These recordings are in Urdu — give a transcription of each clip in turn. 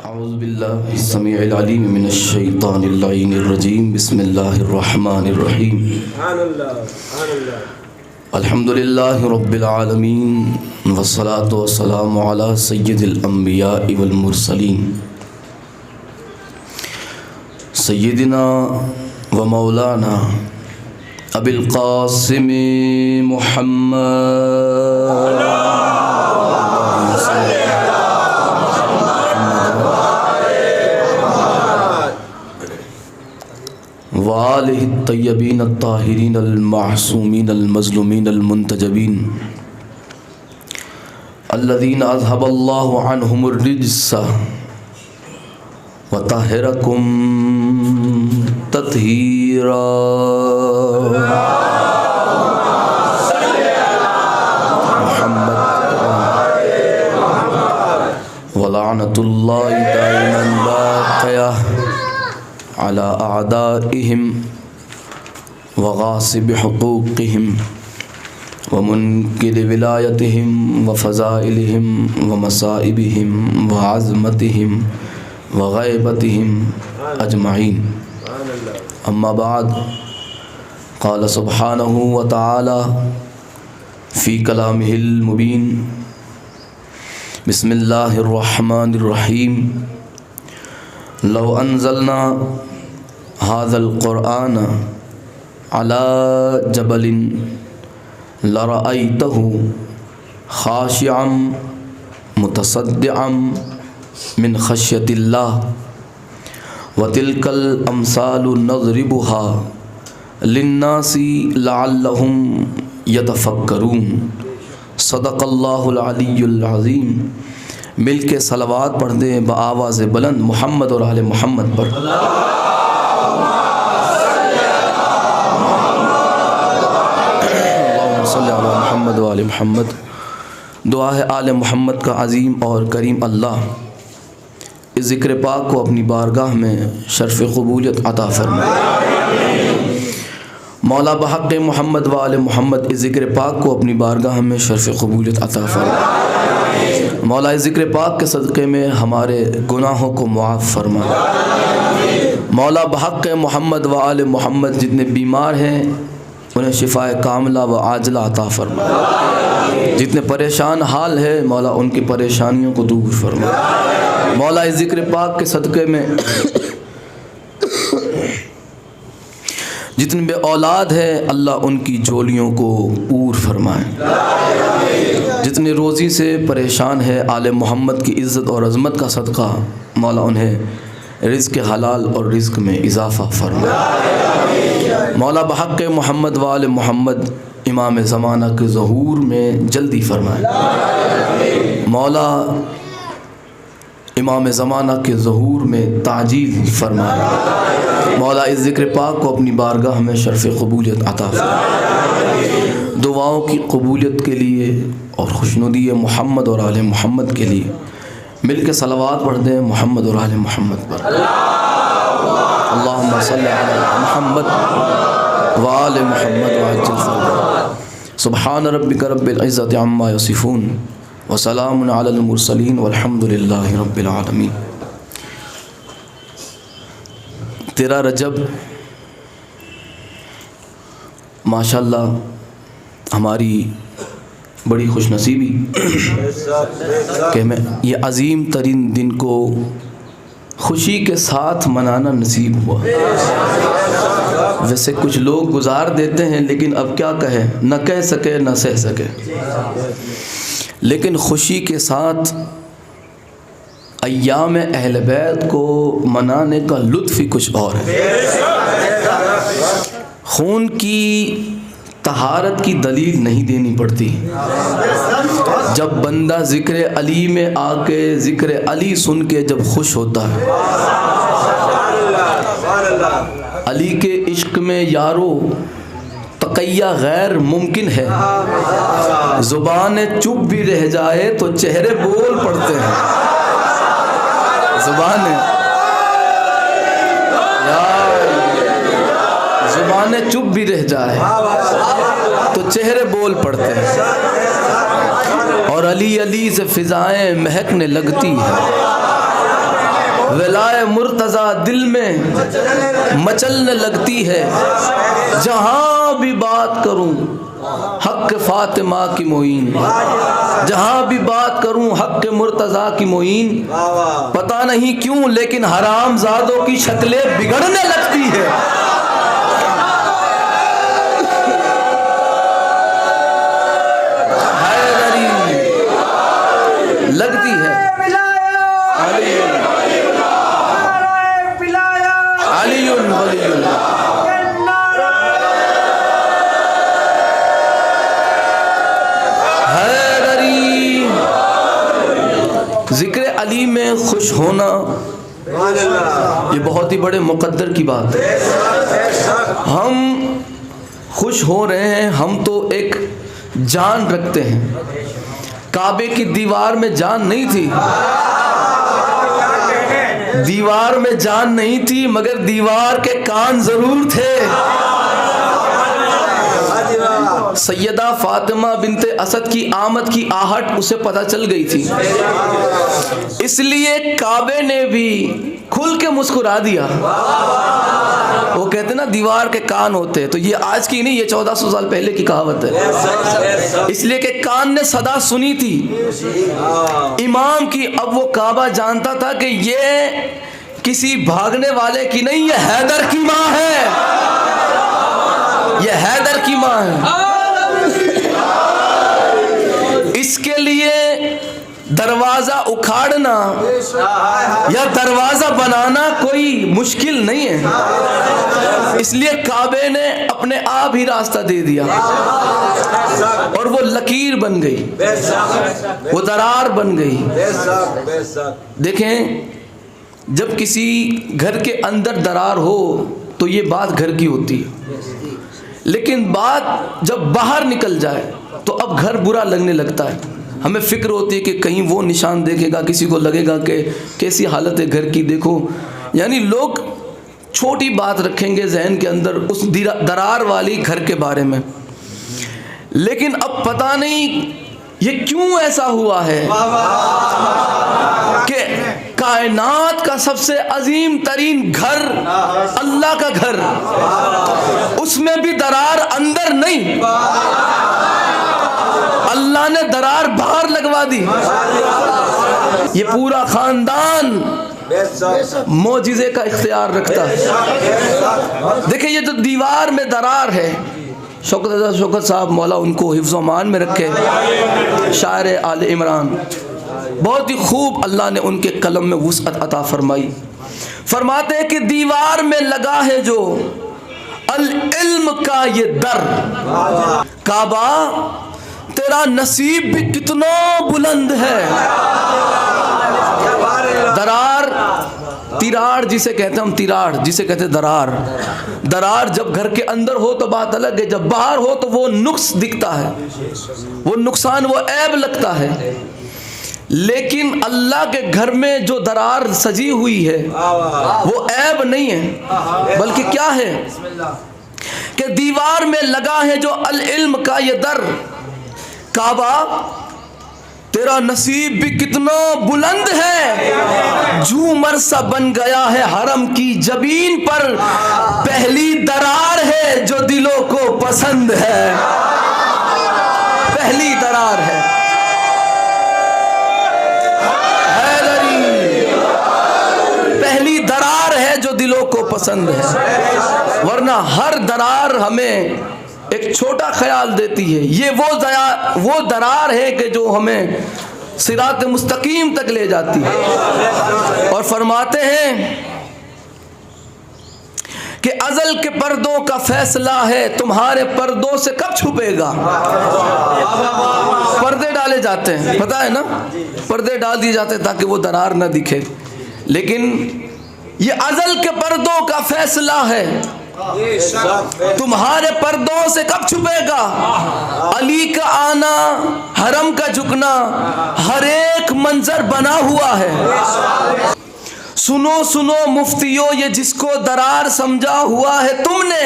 اعوذ باللہ السمیع العلیم من الشیطان اللعین الرجیم بسم اللہ الرحمن الرحیم الحمدللہ رب العالمین والصلاة والسلام علی سید الانبیاء والمرسلین سیدنا و مولانا ابی القاسم محمد وآلہ الطیبین الطاہرین المعصومین المظلومین المنتجبین الذین اذھب اللہ عنہم الرجس وطہرکم تطہیرا ولعنۃ اللہ دائما باقیہ على أعدائهم وغاصب حقوقهم ومنكر ولايتهم وفضائلهم ومصائبهم وعظمتهم وغيبتهم أجمعين أما بعد قال سبحانه وتعالى في كلامه المبين بسم الله الرحمن الرحيم لو انزلنا هذا القرآن على جبل لرأيته خاشعا متصدعا من خشية الله وتلك الأمثال نضربها للناس لعلهم يتفكرون صدق الله العلي العظيم. مل کے صلوات پڑھ دیں بآواز بلند محمد اور آل محمد پر. اللہم صلی علی محمد و آل محمد. دعا ہے آل محمد کا عظیم اور کریم اللہ اس ذکر پاک کو اپنی بارگاہ میں شرف قبولیت عطا فرمائے. مولا بحق محمد و آل محمد اس ذکر پاک کو اپنی بارگاہ میں شرف قبولیت عطا فرمائے. مولا اس ذکر پاک کے صدقے میں ہمارے گناہوں کو معاف فرما. مولا بحق محمد و آل محمد جتنے بیمار ہیں انہیں شفاء کاملہ و عاجلہ عطا فرما. جتنے پریشان حال ہے مولا ان کی پریشانیوں کو دور فرما. مولا اس ذکر پاک کے صدقے میں جتنے بے اولاد ہے اللہ ان کی جولیوں کو پور فرمائے. جتنے روزی سے پریشان ہے آل محمد کی عزت اور عظمت کا صدقہ مولا انہیں رزق حلال اور رزق میں اضافہ فرمائے. مولا بحق محمد و آل محمد امام زمانہ کے ظہور میں جلدی فرمائے. مولا امام زمانہ کے ظہور میں تعجیل فرمائے. مولا اس ذکر پاک کو اپنی بارگاہ میں شرف قبولیت عطا فرمائے. دعاؤں کی قبولیت کے لیے اور خوشنودی محمد اور آل محمد کے لیے مل کے صلوات پڑھ دیں محمد اور آل محمد پر. اللہم صلی علی محمد و آل محمد وعجل فرجهم. سبحان ربک رب العزت عما یصفون وسلام علی المرسلین والحمد للہ رب العالمین. 13 رجب ماشاءاللہ ہماری بڑی خوش نصیبی کہ میں یہ عظیم ترین دن کو خوشی کے ساتھ منانا نصیب ہوا. ویسے کچھ لوگ گزار دیتے ہیں لیکن اب کیا کہیں، نہ کہہ سکے نہ سہ سکے. لیکن خوشی کے ساتھ ایام اہل بیت کو منانے کا لطف ہی کچھ اور ہے. خون کی طہارت کی دلیل نہیں دینی پڑتی. جب بندہ ذکر علی میں آ کے ذکر علی سن کے جب خوش ہوتا ہے. علی کے عشق میں یارو تقیہ غیر ممکن ہے. زبان چپ بھی رہ جائے تو چہرے بول پڑتے ہیں. زبان چپ بھی رہ جائے تو چہرے بول پڑتے ہیں. اور علی علی سے فضائیں مہکنے لگتی ہیں. ولائے مرتضی دل میں مچلنے لگتی ہے، جہاں بھی بات کروں حق فاطمہ کی معین، جہاں بھی بات کروں حق مرتضی کی معین، پتہ نہیں کیوں لیکن حرام زادوں کی شکلیں بگڑنے لگتی ہے۔ لگتی ہے علی ولی اللہ۔ حیدری، ذکر علی میں خوش ہونا یہ بہت ہی بڑے مقدر کی بات ہے۔ ہم خوش ہو رہے ہیں، ہم تو ایک جان رکھتے ہیں۔ کعبے کی دیوار میں جان نہیں تھی، دیوار میں جان نہیں تھی، مگر دیوار کے کان ضرور تھے۔ سیدہ فاطمہ بنت اسد کی آمد کی آہٹ اسے پتہ چل گئی تھی، اس لیے کعبے نے بھی کھل کے مسکرا دیا۔ وہ کہتے ہیں نا دیوار کے کان ہوتے، تو یہ آج کی نہیں، یہ 1400 سال پہلے کی کہاوت ہے، اس لیے کہ کان نے صدا سنی تھی امام کی۔ اب وہ کعبہ جانتا تھا کہ یہ کسی بھاگنے والے کی نہیں، یہ حیدر کی ماں ہے، یہ حیدر کی ماں ہے۔ اس کے لیے دروازہ اکھاڑنا یا دروازہ بنانا کوئی مشکل نہیں ہے، اس لیے کعبے نے اپنے آپ ہی راستہ دے دیا اور وہ لکیر بن گئی، وہ درار بن گئی۔ دیکھیں، جب کسی گھر کے اندر درار ہو تو یہ بات گھر کی ہوتی ہے، لیکن بات جب باہر نکل جائے تو اب گھر برا لگنے لگتا ہے۔ ہمیں فکر ہوتی ہے کہ کہیں وہ نشان دیکھے گا، کسی کو لگے گا کہ کیسی حالت ہے گھر کی، دیکھو۔ یعنی لوگ چھوٹی بات رکھیں گے ذہن کے اندر اس درار والی گھر کے بارے میں، لیکن اب پتہ نہیں یہ کیوں ایسا ہوا ہے کہ کائنات کا سب سے عظیم ترین گھر، اللہ کا گھر، اس میں بھی درار اندر نہیں، اللہ نے درار باہر لگوا دی۔ یہ پورا خاندان معجزے کا اختیار رکھتا ہے۔ دیکھیں یہ جو دیوار میں درار ہے، شوکت صاحب مولا ان کو حفظ و امان میں رکھے، شاعر آل عمران، بہت ہی خوب اللہ نے ان کے قلم میں وسعت عطا فرمائی۔ فرماتے ہیں کہ دیوار میں لگا ہے جو العلم کا یہ در، کعبہ تیرا نصیب بھی کتنا بلند ہے۔ درار، تیراڑ جسے کہتے ہیں ہم، تیراڑ جسے کہتے ہیں درار، درار جب گھر کے اندر ہو تو بات الگ ہے، جب باہر ہو تو وہ نقص دکھتا ہے، وہ نقصان، وہ عیب لگتا ہے۔ لیکن اللہ کے گھر میں جو درار سجی ہوئی ہے وہ عیب نہیں ہے، بلکہ کیا ہے کہ دیوار میں لگا ہے جو العلم کا یہ در، کعبہ تیرا نصیب بھی کتنا بلند ہے، جھومر سا بن گیا ہے حرم کی جبین پر، پہلی درار ہے جو دلوں کو پسند ہے، پہلی درار ہے۔ پہلی درار ہے جو دلوں کو پسند ہے، ورنہ ہر درار ہمیں ایک چھوٹا خیال دیتی ہے۔ یہ وہ درار ہے کہ جو ہمیں صراط مستقیم تک لے جاتی ہے۔ اور فرماتے ہیں کہ ازل کے پردوں کا فیصلہ ہے، تمہارے پردوں سے کب چھپے گا۔ پردے ڈالے جاتے ہیں، پتہ ہے نا، پردے ڈال دیے جاتے ہیں تاکہ وہ درار نہ دکھے، لیکن یہ ازل کے پردوں کا فیصلہ ہے، تمہارے پردوں سے کب چھپے گا۔ علی کا آنا، حرم کا جھکنا، ہر ایک منظر بنا ہوا ہے۔ سنو سنو مفتیو، یہ جس کو درار سمجھا ہوا ہے تم نے،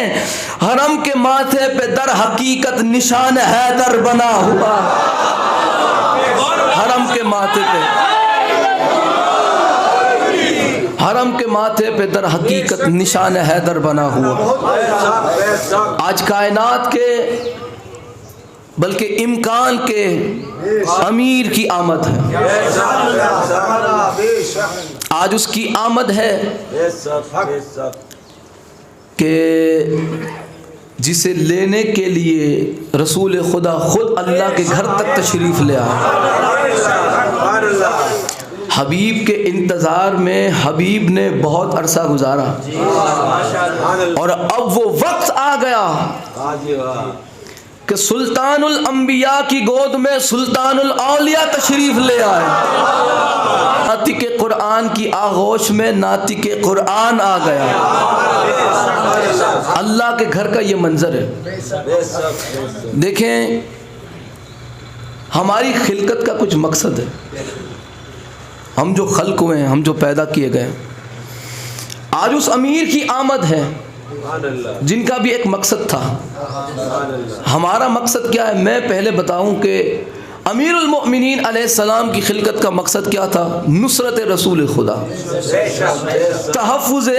حرم کے ماتھے پہ در حقیقت نشان حیدر بنا ہوا، حرم کے ماتھے پہ، حرم کے ماتھے پہ در حقیقت نشان حیدر بنا ہوا. آج کائنات کے بلکہ امکان کے امیر کی آمد ہے. آج اس کی آمد ہے کہ جسے لینے کے لیے رسول خدا خود اللہ کے گھر تک تشریف لے آئے. حبیب کے انتظار میں حبیب نے بہت عرصہ گزارا اور اب وہ وقت آ گیا کہ سلطان الانبیاء کی گود میں سلطان الاولیاء تشریف لے آئے. ناطق قرآن کی آغوش میں ناطق قرآن آ گیا. اللہ کے گھر کا یہ منظر ہے. دیکھیں ہماری خلقت کا کچھ مقصد ہے. ہم جو خلق ہوئے ہیں, ہم جو پیدا کیے گئے, آج اس امیر کی آمد ہے جن کا بھی ایک مقصد تھا. ہمارا مقصد کیا ہے؟ میں پہلے بتاؤں کہ امیر المؤمنین علیہ السلام کی خلقت کا مقصد کیا تھا؟ نصرت رسول خدا, تحفظ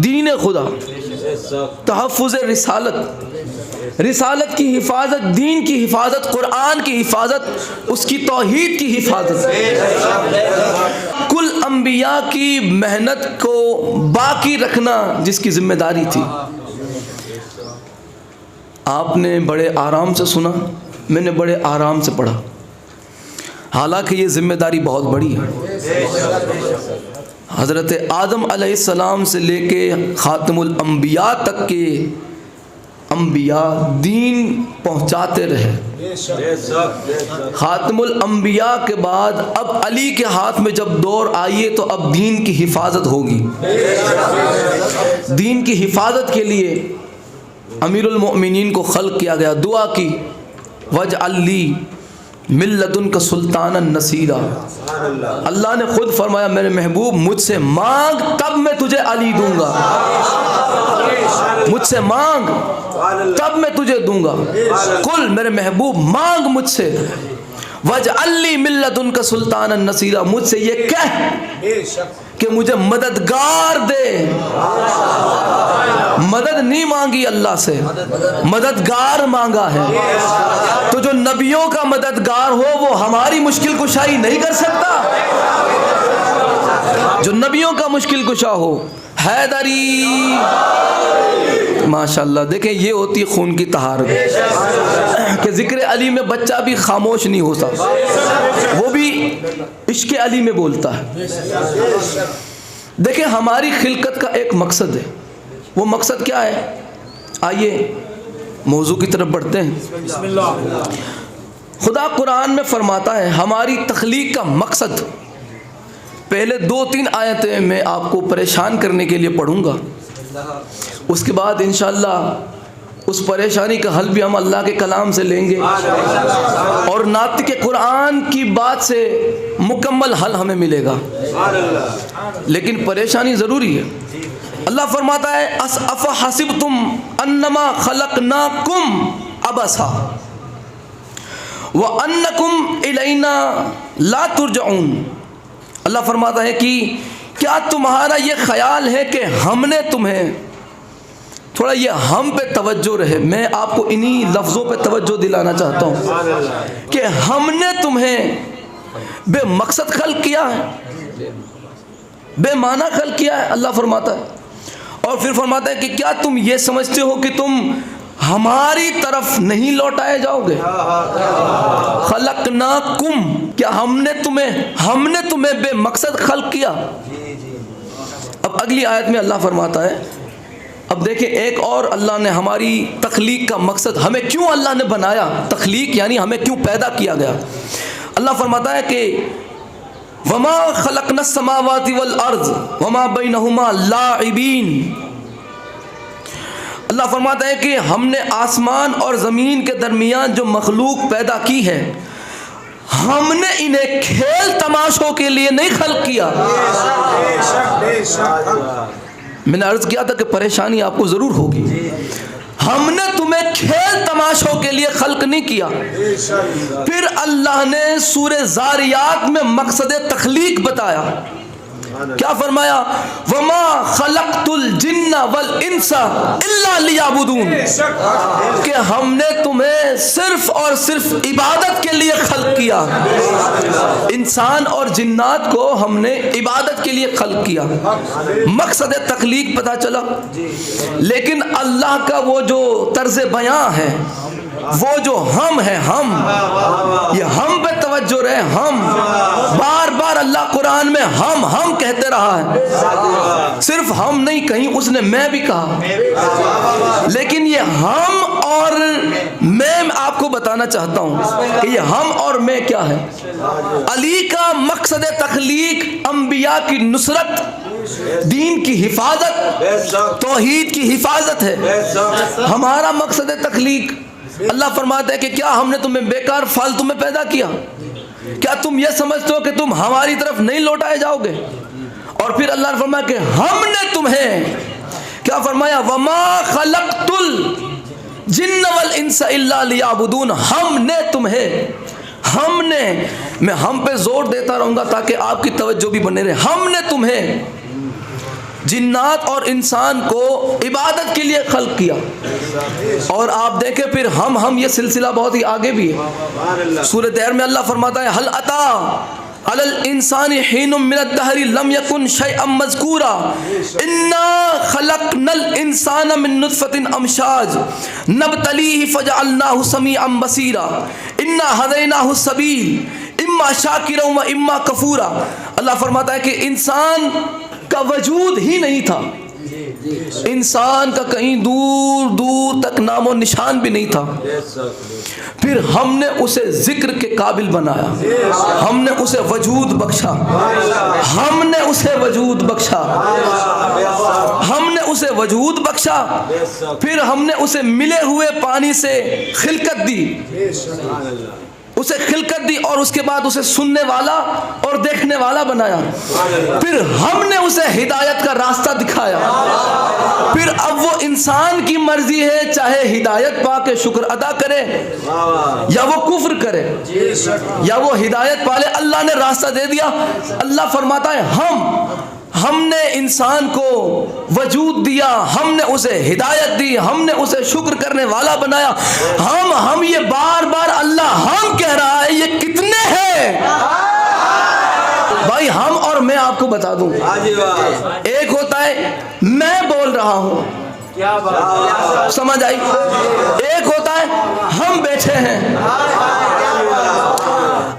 دین خدا, تحفظ رسالت کی حفاظت, دین کی حفاظت, قرآن کی حفاظت, اس کی توحید کی حفاظت. کل انبیاء کی محنت کو باقی رکھنا جس کی ذمہ داری تھی. آپ نے بڑے آرام سے سنا, میں نے بڑے آرام سے پڑھا, حالانکہ یہ ذمہ داری بہت بڑی ہے. حضرت آدم علیہ السلام سے لے کے خاتم الانبیاء تک کے انبیاء دین پہنچاتے رہے. خاتم الانبیاء کے بعد اب علی کے ہاتھ میں جب دور آئیے تو اب دین کی حفاظت ہوگی. دین کی حفاظت کے لیے امیر المؤمنین کو خلق کیا گیا. دعا کی وَاجْعَلْ لِي مِن لَّدُنْكَ سُلْطَانًا نَصِيرًا. اللہ نے خود فرمایا میرے محبوب مجھ سے مانگ تب میں تجھے علی دوں گا. مجھ سے مانگ تب میں تجھے دوں گا. قل میرے محبوب مانگ مجھ سے, وَاجْعَلْ لِي مِن لَّدُنْكَ سُلْطَانًا نَصِيرًا, مجھ سے یہ کہہ کہ مجھے مددگار دے. مدد نہیں مانگی اللہ سے, مددگار مانگا ہے. تو جو نبیوں کا مددگار ہو وہ ہماری مشکل کشائی نہیں کر سکتا. جو نبیوں کا مشکل کشا ہو, حیدری, ماشاءاللہ. دیکھیں یہ ہوتی خون کی طہارت کہ ذکر علی میں بچہ بھی خاموش نہیں ہوتا, وہ بھی عشق علی میں بولتا ہے. دیکھیں ہماری خلقت کا ایک مقصد ہے. وہ مقصد کیا ہے؟ آئیے موضوع کی طرف بڑھتے ہیں. خدا قرآن میں فرماتا ہے ہماری تخلیق کا مقصد. پہلے 2-3 آیتیں میں آپ کو پریشان کرنے کے لیے پڑھوں گا, اس کے بعد انشاءاللہ اس پریشانی کا حل بھی ہم اللہ کے کلام سے لیں گے اور ناطق قرآن کی بات سے مکمل حل ہمیں ملے گا. لیکن پریشانی ضروری ہے. اللہ فرماتا ہے افحسبتم انما خلقناکم عبثا وانکم الینا لا ترجعون. اللہ فرماتا ہے کہ کیا تمہارا یہ خیال ہے کہ ہم نے تمہیں, تھوڑا یہ ہم پہ توجہ رہے, میں آپ کو انہی لفظوں پہ توجہ دلانا چاہتا ہوں کہ ہم نے تمہیں بے مقصد خلق کیا ہے, بے معنی خلق کیا ہے. اللہ فرماتا ہے اور پھر فرماتا ہے کہ کیا تم یہ سمجھتے ہو کہ تم ہماری طرف نہیں لوٹائے جاؤ گے؟ خلقناکم, کیا ہم نے تمہیں بے مقصد خلق کیا. اب اگلی آیت میں اللہ فرماتا ہے, اب دیکھیں ایک اور اللہ نے ہماری تخلیق کا مقصد, ہمیں کیوں اللہ نے بنایا, تخلیق یعنی ہمیں کیوں پیدا کیا گیا. اللہ فرماتا ہے کہ وما خلقنا السماوات والارض وما بینہما لاعبین. اللہ فرماتا ہے کہ ہم نے آسمان اور زمین کے درمیان جو مخلوق پیدا کی ہے ہم نے انہیں کھیل تماشوں کے لیے نہیں خلق کیا. میں نے عرض کیا تھا کہ پریشانی آپ کو ضرور ہوگی. ہم نے تمہیں کھیل تماشوں کے لیے خلق نہیں کیا. پھر اللہ نے سورہ زاریات میں مقصد تخلیق بتایا کیا فرمایا؟ وما خلقت الجن والانس الا لیعبدون، کہ ہم نے تمہیں صرف اور صرف عبادت کے لیے خلق کیا. انسان اور جنات کو ہم نے عبادت کے لیے خلق کیا. مقصد تخلیق پتہ چلا. لیکن اللہ کا وہ جو طرز بیاں ہے، وہ جو ہم ہیں، ہم، یہ ہم پہ توجہ رہے. ہم بار بار اللہ قرآن میں ہم کہتے رہا ہے. صرف ہم نہیں، کہیں اس نے میں بھی کہا. لیکن یہ ہم اور میں آپ کو بتانا چاہتا ہوں کہ یہ ہم اور میں کیا ہے. علی کا مقصد تخلیق انبیاء کی نصرت، دین کی حفاظت، توحید کی حفاظت ہے. ہمارا مقصد تخلیق، اللہ فرماتا ہے کہ کیا ہم نے تمہیں بیکار فالتو میں پیدا کیا؟ کیا تم یہ سمجھتے ہو کہ تم ہماری طرف نہیں لوٹائے جاؤ گے؟ اور پھر اللہ نے فرمایا کہ ہم نے تمہیں کیا فرمایا؟ وما خلقت الجن والانس الا لیعبدون. ہم نے تمہیں، ہم نے، میں ہم پہ زور دیتا رہوں گا تاکہ آپ کی توجہ بھی بنے رہے. ہم نے تمہیں، جنات اور انسان کو عبادت کے لیے خلق کیا. اور آپ دیکھیں پھر ہم یہ سلسلہ بہت ہی آگے بھی ہے. سورہ دہر میں اللہ فرماتا ہے هل اتى على الانسان حين من الدهر لم يكن شيئا مذكورا انا خلقنا الانسان من نطفة امشاج نبتليه فجعلناه سميعا بصيرا انا هديناه السبيل اما شاكرا واما كفورا. اللہ فرماتا ہے کہ انسان کا وجود ہی نہیں تھا، انسان کا کہیں دور دور تک نام و نشان بھی نہیں تھا. پھر ہم نے اسے ذکر کے قابل بنایا، ہم نے اسے وجود بخشا، ہم نے اسے وجود بخشا، ہم نے اسے وجود بخشا. پھر ہم نے اسے ملے ہوئے پانی سے خلقت دی، اسے خلقت دی، اور اس کے بعد اسے سننے والا اور دیکھنے والا بنایا. پھر ہم نے اسے ہدایت کا راستہ دکھایا. پھر اب وہ انسان کی مرضی ہے، چاہے ہدایت پا کے شکر ادا کرے یا وہ کفر کرے یا وہ ہدایت پالے. اللہ نے راستہ دے دیا. اللہ فرماتا ہے ہم نے انسان کو وجود دیا، ہم نے اسے ہدایت دی، ہم نے اسے شکر کرنے والا بنایا. ہم یہ بار بار اللہ ہم کہہ رہا ہے، یہ کتنے ہیں بھائی؟ ہم اور میں آپ کو بتا دوں، ایک ہوتا ہے میں بول رہا ہوں، سمجھ آئی؟ ایک ہوتا ہے ہم بیٹھے ہیں.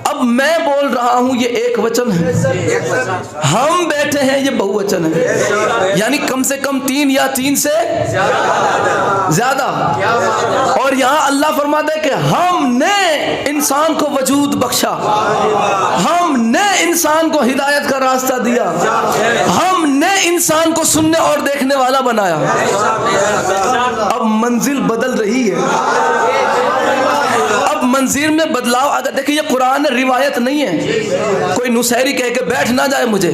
اب میں بول رہا ہوں یہ ایک وچن ہے، ہم بیٹھے ہیں یہ بہو وچن ہے، یعنی کم سے کم 3 یا 3 سے زیادہ. اور یہاں اللہ فرماتا ہے کہ ہم نے انسان کو وجود بخشا، ہم نے انسان کو ہدایت کا راستہ دیا، ہم نے انسان کو سننے اور دیکھنے والا بنایا. اب منزل بدل رہی ہے، اب منزل میں بدلاؤ. اگر دیکھیں یہ قرآن روایت نہیں ہے، کوئی نصیری کہہ کے بیٹھ نہ جائے مجھے،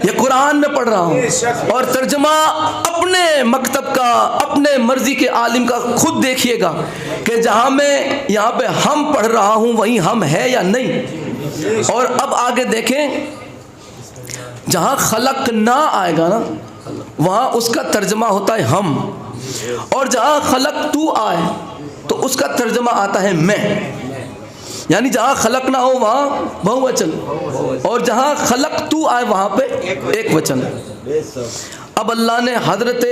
یہ قرآن میں پڑھ رہا ہوں. اور ترجمہ اپنے مکتب کا، اپنے مرضی کے عالم کا خود دیکھیے گا کہ جہاں میں یہاں پہ ہم پڑھ رہا ہوں وہیں ہم ہے یا نہیں. اور اب آگے دیکھیں، جہاں خلق نہ آئے گا نا وہاں اس کا ترجمہ ہوتا ہے ہم، اور جہاں خلق تو آئے تو اس کا ترجمہ آتا ہے میں. یعنی جہاں خلق نہ ہو وہاں بہو وچن، اور جہاں خلق تو آئے وہاں پہ ایک وچن. اب اللہ نے حضرت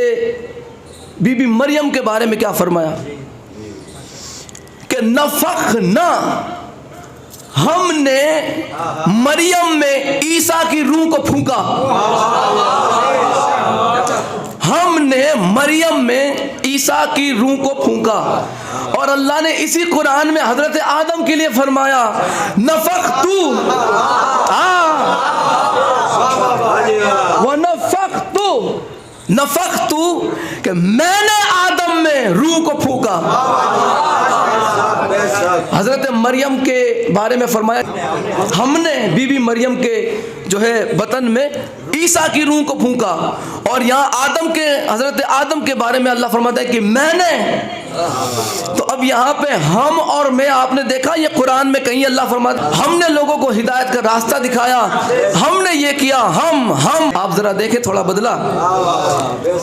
بی بی مریم کے بارے میں کیا فرمایا کہ نفخنا، ہم نے مریم میں عیسیٰ کی روح کو پھونکا. ہم نے مریم میں عیسیٰ کی روح کو پھونکا. اور اللہ نے اسی قرآن میں حضرت آدم کے لیے فرمایا نفختو نفختو، کہ میں نے آدم میں روح کو پھونکا. حضرت مریم کے بارے میں فرمایا ہم نے بی بی مریم کے جو ہے بطن میں عیسیٰ کی روح کو پھونکا. اور یہاں آدم کے، حضرت آدم کے بارے میں اللہ فرماتا ہے کہ میں نے تو اب یہاں پہ ہم اور میں، آپ نے دیکھا یہ قرآن میں کہیں اللہ فرماتا ہم نے لوگوں کو ہدایت کا راستہ دکھایا، ہم نے یہ کیا، ہم آپ ذرا دیکھیں تھوڑا بدلا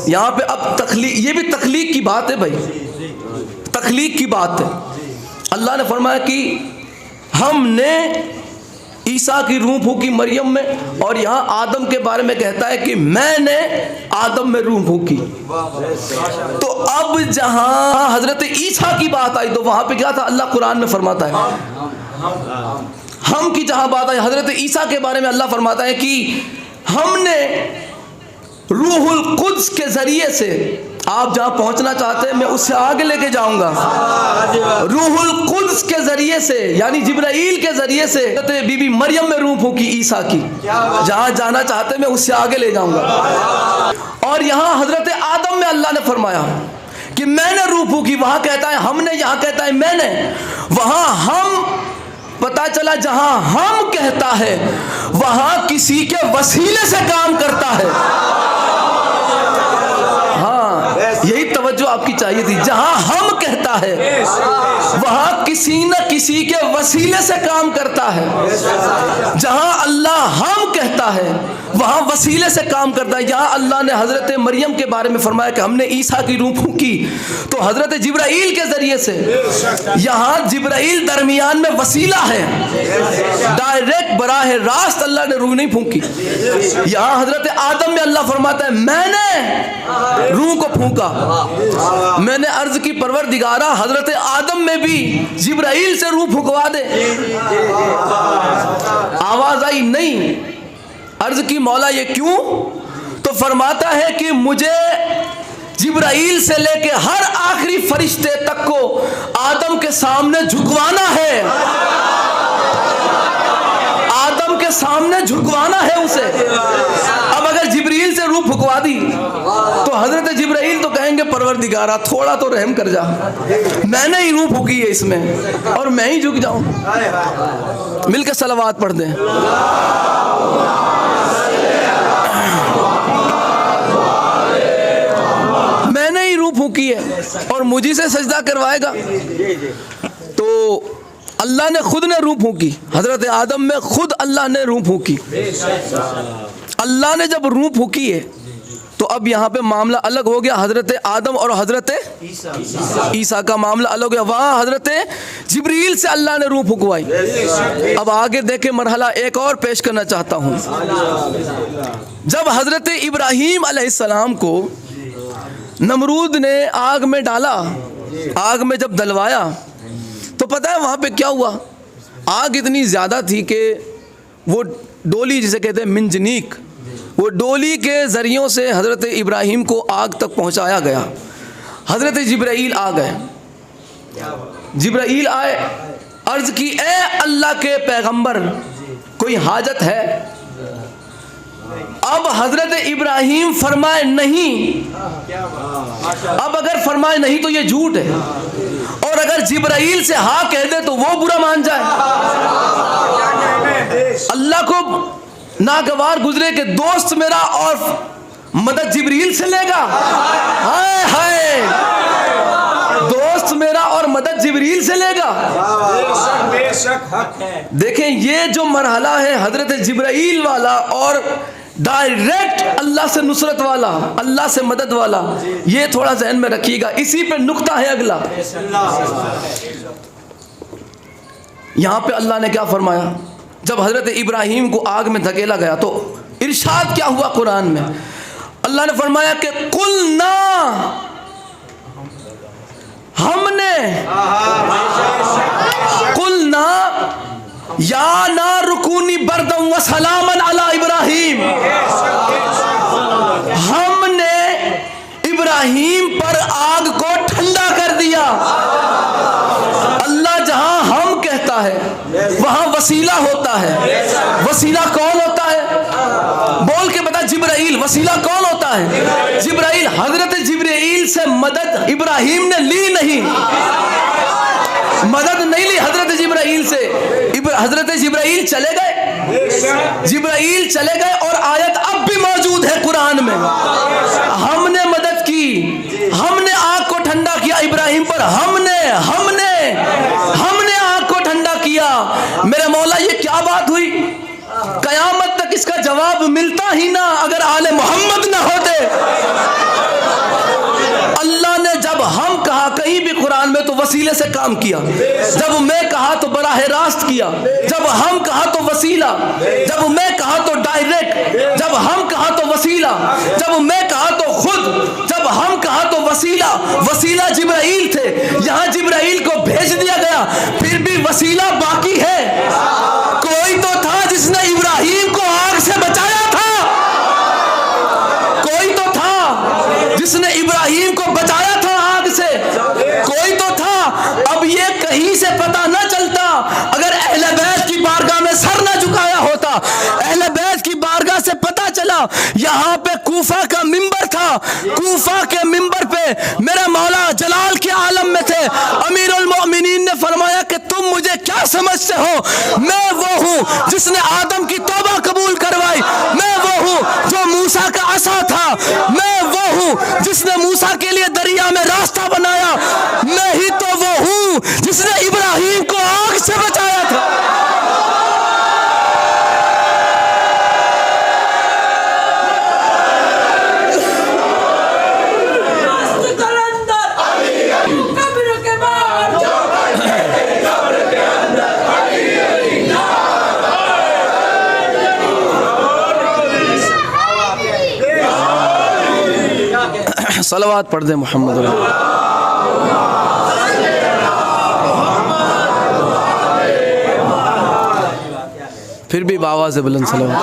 یہاں پہ اب تخلیق، یہ بھی تخلیق کی بات ہے بھائی، تخلیق کی بات ہے۔ اللہ نے فرمایا کہ ہم نے عیسیٰ کی روح پھونکی مریم میں، اور یہاں آدم کے بارے میں کہتا ہے کہ میں نے آدم میں روح پھونکی۔ تو اب جہاں حضرت عیسیٰ کی بات آئی تو وہاں پہ کیا تھا؟ اللہ قرآن میں فرماتا ہے ہم کی جہاں بات آئی حضرت عیسیٰ کے بارے میں اللہ فرماتا ہے کہ ہم نے روح القدس کے ذریعے سے، آپ جہاں پہنچنا چاہتے ہیں میں اس سے آگے لے کے جاؤں گا، روح القدس کے ذریعے سے یعنی جبرائیل کے ذریعے سے بی بی مریم میں روح پھونکی عیسیٰ کی، جہاں جانا چاہتے ہیں میں اس سے آگے لے جاؤں گا۔ اور یہاں حضرت آدم میں اللہ نے فرمایا کہ میں نے روح پھونکی، وہاں کہتا ہے ہم نے، یہاں کہتا ہے میں نے، وہاں ہم، پتا چلا جہاں ہم کہتا ہے وہاں کسی کے وسیلے سے کام کرتا ہے۔ یہی توجہ آپ کی چاہیے تھی، جہاں ہم کہتا ہے وہاں کسی نہ کسی کے وسیلے سے کام کرتا ہے، جہاں اللہ ہم کہتا ہے وہاں وسیلے سے کام کرتا ہے۔ یہاں اللہ نے حضرت مریم کے بارے میں فرمایا کہ ہم نے عیسیٰ کی روح پھونکی، تو حضرت جبرائیل کے ذریعے سے، یہاں جبرائیل درمیان میں وسیلہ ہے، ڈائریکٹ براہ راست اللہ نے روح نہیں پھونکی۔ یہاں حضرت آدم میں اللہ فرماتا ہے میں نے روح کو پھونکا، میں نے عرض کی پروردگارا حضرت آدم میں بھی جبرائیل سے روح پھونکوا دے، آواز آئی نہیں۔ عرض کی مولا یہ کیوں؟ تو فرماتا ہے کہ مجھے جبرائیل سے لے کے ہر آخری فرشتے تک کو آدم کے سامنے جھکوانا ہے، آدم کے سامنے جھکوانا ہے اسے۔ اب اگر جبرائیل سے روح پھکوا دی تو حضرت جبرائیل تو کہیں گے پروردگارا تھوڑا تو رحم کر جا، میں نے ہی روح پھونکی ہے اس میں اور میں ہی جھک جاؤں۔ مل کے صلوات پڑھ دیں۔ میں نے ہی روح پھونکی ہے اور مجھے سے سجدہ کروائے گا۔ تو اللہ نے خود نے روح پھونکی، حضرت آدم میں خود اللہ نے روح پھونکی۔ اللہ نے جب روح پھونکی ہے تو اب یہاں پہ معاملہ الگ ہو گیا، حضرت آدم اور حضرت عیسیٰ کا معاملہ الگ ہو گیا۔ وہاں حضرت جبرائیل سے اللہ نے روح پھونکوائی۔ اب آگے دیکھیں مرحلہ ایک اور پیش کرنا چاہتا ہوں۔ جب حضرت ابراہیم علیہ السلام کو نمرود نے آگ میں ڈالا، آگ میں جب ڈلوایا تو پتہ ہے وہاں پہ کیا ہوا؟ آگ اتنی زیادہ تھی کہ وہ ڈولی جسے کہتے ہیں منجنیک، وہ ڈولی کے ذریعوں سے حضرت ابراہیم کو آگ تک پہنچایا گیا۔ حضرت جبرائیل آ گئے، جبرائیل آئے، عرض کی اے اللہ کے پیغمبر کوئی حاجت ہے؟ اب حضرت ابراہیم فرمائے نہیں، اب اگر فرمائے نہیں تو یہ جھوٹ ہے، اور اگر جبرائیل سے ہاں کہہ دے تو وہ برا مان جائے۔ اللہ کو ناگوار گزرے کہ دوست میرا اور مدد جبرائیل سے لے گا، ہائے ہائے، دوست میرا اور مدد جبرائیل سے لے گا۔ دیکھیں یہ جو مرحلہ ہے حضرت جبرائیل والا اور ڈائریکٹ اللہ سے نصرت والا، اللہ سے مدد والا، یہ تھوڑا ذہن میں رکھیے گا۔ اسی پہ نقطہ ہے اگلا، یہاں پہ اللہ نے کیا فرمایا؟ جب حضرت ابراہیم کو آگ میں دھکیلا گیا تو ارشاد کیا ہوا قرآن میں؟ اللہ نے فرمایا کہ قلنا، ہم نے، قلنا یا نار کونی بردم و سلاما علی ابراہیم، ہم نے ابراہیم پر آگ کو ٹھنڈا کر دیا۔ اللہ جہاں ہم کہتا ہے وہاں وسیلہ ہوتا ہے۔ وسیلہ کون ہوتا ہے؟ بول کے بتا، جبرائیل۔ وسیلہ کون ہوتا ہے؟ جبرائیل۔ حضرت جبرائیل سے مدد ابراہیم نے لی نہیں، مدد نہیں لی حضرت جبرائیل سے۔ حضرت جبرائیل چلے گئے، جبرائیل چلے گئے، اور آیت اب بھی موجود ہے قرآن میں، ہم نے مدد کی، ہم نے آگ کو ٹھنڈا کیا، ابراہیم پر اور ہم نے آگ کو ٹھنڈا کیا. میرے مولا یہ کیا بات ہوئی؟ قیامت تک اس کا جواب ملتا ہی نہ اگر آل محمد نہ ہوتے. اللہ نے جب ہم کہا کہیں بھی قرآن میں تو وسیلے سے کام کیا. جب میں کہا تو براہ راست کیا. جب ہم کہا تو وسیلہ. جب میں کہا تو ڈائریکٹ. جب ہم کہا تو وسیلہ. جب میں کہا تو خود. جب ہم کہا تو وسیلہ. وسیلہ جبرائیل تھے, یہاں جبرائیل کو بھیج دیا گیا, پھر بھی وسیلہ باقی ہے. کوئی تو تھا جس نے ابراہیم کو آگ سے بچایا تھا. کوئی تو تھا جس نے ابراہیم کو بچایا تھا آگ سے. کوئی تو تھا. اب یہ کہیں سے پتہ نہ چلتا اگر اہل بیت کی بارگاہ میں سر نہ جھکایا ہوتا. اہل بیت کی بارگاہ سے پتہ چلا یہاں پہ کوفہ کا منبر تھا. کوفہ کے منبر پہ میرے مولا جلال کے عالم میں تھے. امیر المؤمنین نے فرمایا کہ تم مجھے کیا سمجھتے ہو؟ میں وہ ہوں جس نے آدم کی توبہ قبول کروائی. میں وہ ہوں جو موسیٰ کا عصا تھا. میں وہ ہوں جس نے موسیٰ کے لیے دریا میں راستہ بنایا. میں ہی تو وہ ہوں جس نے ابراہیم کو آگ سے بچایا تھا. صلوات پڑھ دیں محمد اللہ. پھر بھی بآواز بلند صلوات.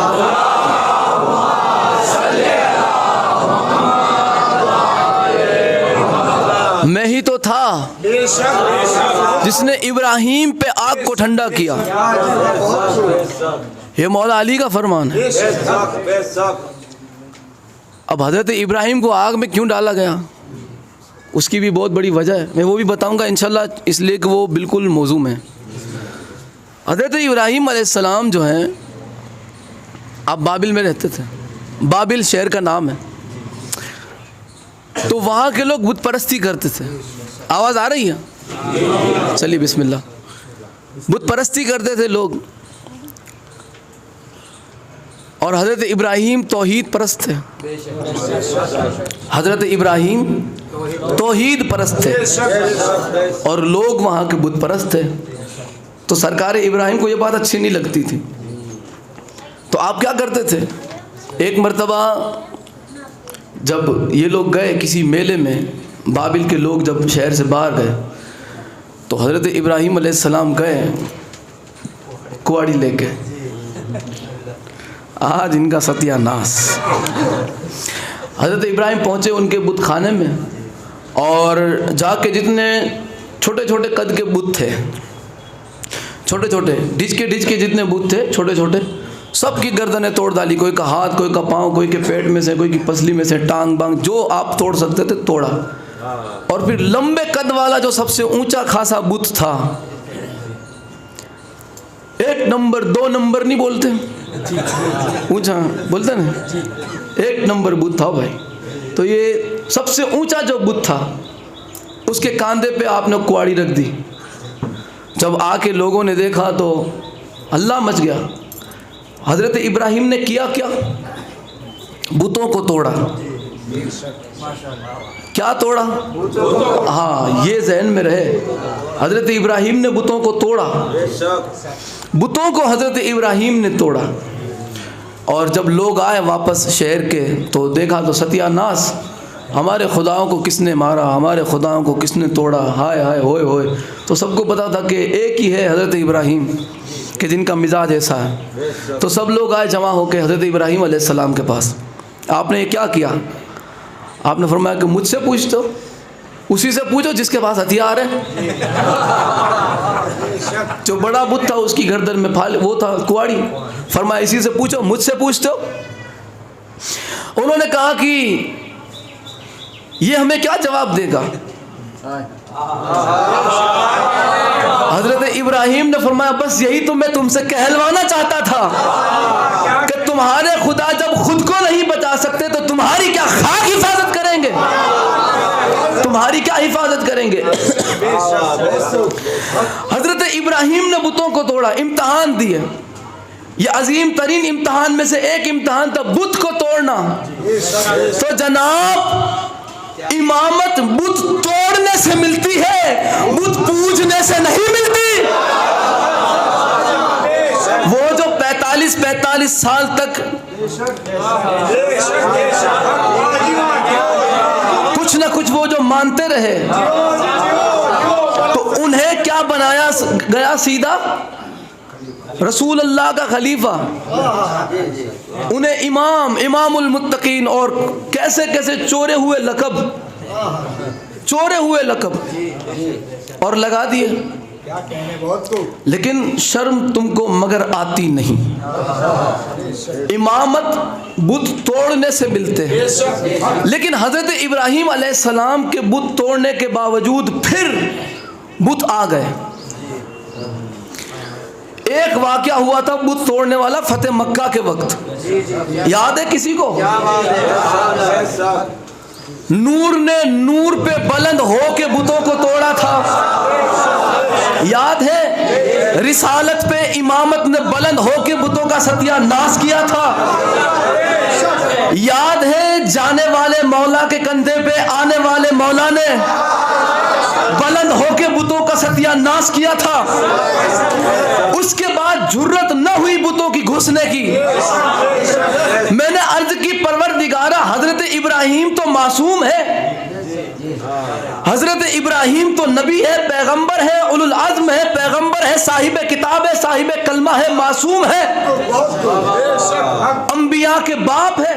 میں ہی تو تھا جس نے ابراہیم پہ آگ کو ٹھنڈا کیا. یہ مولا علی کا فرمان ہے. اب حضرت ابراہیم کو آگ میں کیوں ڈالا گیا اس کی بھی بہت بڑی وجہ ہے. میں وہ بھی بتاؤں گا انشاءاللہ, اس لیے کہ وہ بالکل موضوع میں. حضرت ابراہیم علیہ السلام جو ہیں آپ بابل میں رہتے تھے. بابل شہر کا نام ہے. تو وہاں کے لوگ بت پرستی کرتے تھے. آواز آ رہی ہے؟ چلیے بسم اللہ. بت پرستی کرتے تھے لوگ, اور حضرت ابراہیم توحید پرست تھے. حضرت ابراہیم توحید پرست تھے اور لوگ وہاں کے بت پرست تھے. تو سرکار ابراہیم کو یہ بات اچھی نہیں لگتی تھی. تو آپ کیا کرتے تھے؟ ایک مرتبہ جب یہ لوگ گئے کسی میلے میں, بابل کے لوگ جب شہر سے باہر گئے تو حضرت ابراہیم علیہ السلام گئے کواڑی لے کے. آج ان کا ستیہ ناس. حضرت ابراہیم پہنچے ان کے بت خانے میں, اور جا کے جتنے چھوٹے چھوٹے قد کے بت تھے, چھوٹے چھوٹے ڈچ کے جتنے بت تھے چھوٹے چھوٹے, سب کی گردنیں توڑ ڈالی. کوئی کا ہاتھ, کوئی کا پاؤں, کوئی کے پیٹ میں سے, کوئی کی پسلی میں سے, ٹانگ بانگ جو آپ توڑ سکتے تھے توڑا. اور پھر لمبے قد والا جو سب سے اونچا خاصا بت تھا, 1 نمبر 2 نمبر نہیں بولتے, اونچا بولتے نا, 1 نمبر بت تھا بھائی. تو یہ سب سے اونچا جو بت تھا اس کے کاندھے پہ آپ نے کواڑی رکھ دی. جب آ کے لوگوں نے دیکھا تو اللہ مچ گیا. حضرت ابراہیم نے کیا کیا؟ بتوں کو توڑا. کیا توڑا؟ ہاں, یہ ذہن میں رہے. حضرت ابراہیم نے بتوں کو توڑا. بتوں کو حضرت ابراہیم نے توڑا. اور جب لوگ آئے واپس شہر کے تو دیکھا تو ستیہ ناس. ہمارے خداؤں کو کس نے مارا, ہمارے خداؤں کو کس نے توڑا, ہائے ہائے ہوئے ہوئے. تو سب کو پتا تھا کہ ایک ہی ہے حضرت ابراہیم کہ جن کا مزاج ایسا ہے. تو سب لوگ آئے جمع ہو کے حضرت ابراہیم علیہ السلام کے پاس. آپ نے یہ کیا کیا؟ آپ نے فرمایا کہ مجھ سے پوچھتے ہو, اسی سے پوچھو جس کے پاس ہتھیار ہے. جو بڑا بت تھا اس کی گردن میں وہ تھا کواڑی. فرمایا اسی سے پوچھو, مجھ سے پوچھتے ہو. انہوں نے کہا کہ یہ ہمیں کیا جواب دے گا؟ حضرت ابراہیم نے فرمایا بس یہی تو میں تم سے کہلوانا چاہتا تھا کہ تمہارے خدا جب خود کو نہیں بچا سکتے تو تمہاری کیا خاک حفاظت کریں گے؟ تمہاری کیا حفاظت کریں کریں گے. حضرت ابراہیم نے بتوں کو توڑا, امتحان دیے. یہ عظیم ترین امتحان میں سے ایک امتحان تھا بت کو توڑنا. تو جناب امامت بت توڑنے سے ملتی ہے, بت پوجنے سے نہیں ملتی. وہ جو 45 سال تک کچھ نہ کچھ وہ جو مانتے رہے, تو انہیں کیا بنایا گیا؟ سیدھا رسول اللہ کا خلیفہ, انہیں امام المتقین, اور کیسے کیسے چورے ہوئے لقب اور لگا دیے. لیکن شرم تم کو مگر آتی نہیں. امامت بت توڑنے سے ملتے ہیں, لیکن حضرت ابراہیم علیہ السلام کے بت توڑنے کے باوجود پھر بت آ گئے. ایک واقعہ ہوا تھا بت توڑنے والا فتح مکہ کے وقت, یاد ہے کسی کو؟ نور نے نور پہ بلند ہو کے بتوں کو توڑا تھا, یاد ہے؟ رسالت پہ امامت نے بلند ہو کے بتوں کا ستیہ ناش کیا تھا, یاد ہے؟ جانے والے مولا کے کندھے پہ آنے والے مولا نے بلند ہو کے بتوں کا ستیہ ناش کیا تھا. اس کے بعد جرت نہ ہوئی بتوں کی گھسنے کی. میں نے عرض کی پروردگارہ حضرت ابراہیم تو معصوم ہے, حضرت ابراہیم تو نبی ہے, پیغمبر ہے, اولو العزم ہے, پیغمبر ہے, صاحب کتاب ہے, صاحب کلمہ ہے, معصوم ہے, انبیاء کے باپ ہے,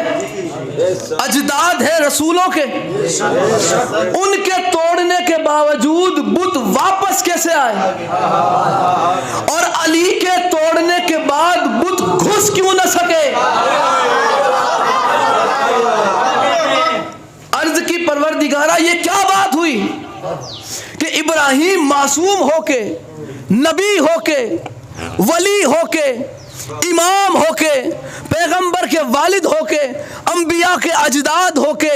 اجداد ہے رسولوں کے. ان کے توڑنے کے باوجود بت واپس کیسے آئے؟ اور علی کے توڑنے کے بعد بت گھس کیوں نہ سکے؟ عرض کی پروردگارہ یہ کیا بات ہوئی کہ ابراہیم معصوم ہو کے, نبی ہو کے, ولی ہو کے, امام ہو کے, پیغمبر کے والد ہو کے, انبیاء کے اجداد ہو کے,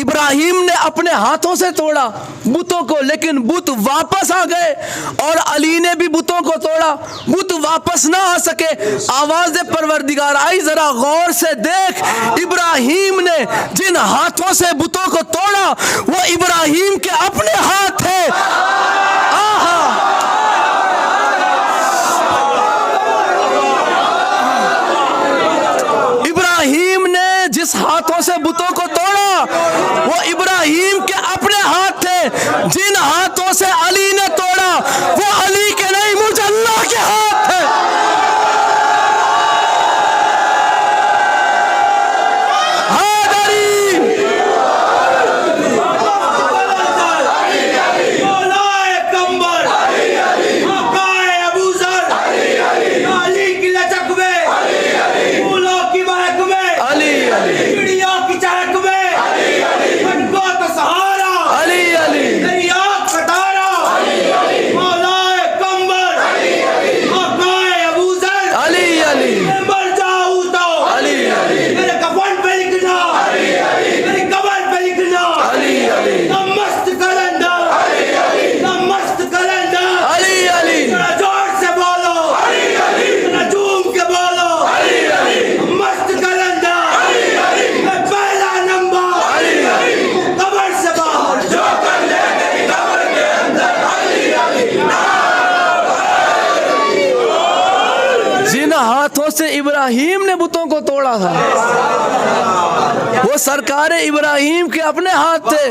ابراہیم نے اپنے ہاتھوں سے توڑا بتوں کو, لیکن بت واپس آ گئے. اور علی نے بھی بتوں کو توڑا, بت واپس نہ آ سکے. آواز پروردگار آئی, ذرا غور سے دیکھ, ابراہیم نے جن ہاتھوں سے بتوں کو توڑا وہ ابراہیم کے اپنے ہاتھ تھے. ابراہیم نے جس ہاتھوں سے بتوں کو توڑا وہ ابراہیم کے اپنے ہاتھ تھے. جن ہاتھوں سے علی نے توڑا وہ علی کے نہیں, مجھے اللہ کے ہاتھ تھے. سے ابراہیم نے بتوں کو توڑا تھا وہ سرکار ابراہیم کے اپنے ہاتھ تھے.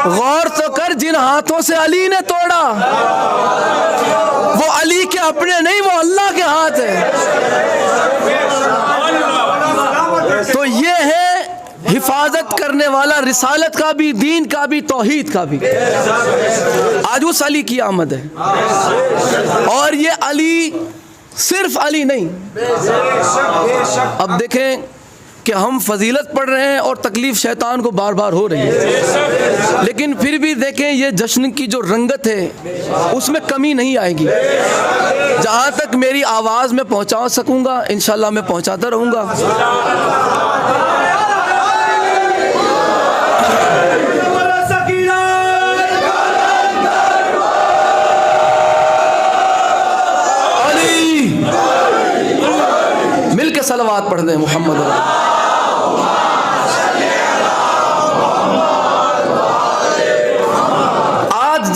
غور تو کر, جن ہاتھوں سے علی نے توڑا وہ علی کے اپنے نہیں, وہ اللہ کے ہاتھ ہے. تو یہ ہے حفاظت کرنے والا رسالت کا بھی, دین کا بھی, توحید کا بھی. آج اس علی کی آمد ہے, اور یہ علی صرف علی نہیں. اب دیکھیں کہ ہم فضیلت پڑھ رہے ہیں اور تکلیف شیطان کو بار بار ہو رہی ہے, لیکن پھر بھی دیکھیں یہ جشن کی جو رنگت ہے اس میں کمی نہیں آئے گی. جہاں تک میری آواز میں پہنچا سکوں گا انشاءاللہ میں پہنچاتا رہوں گا.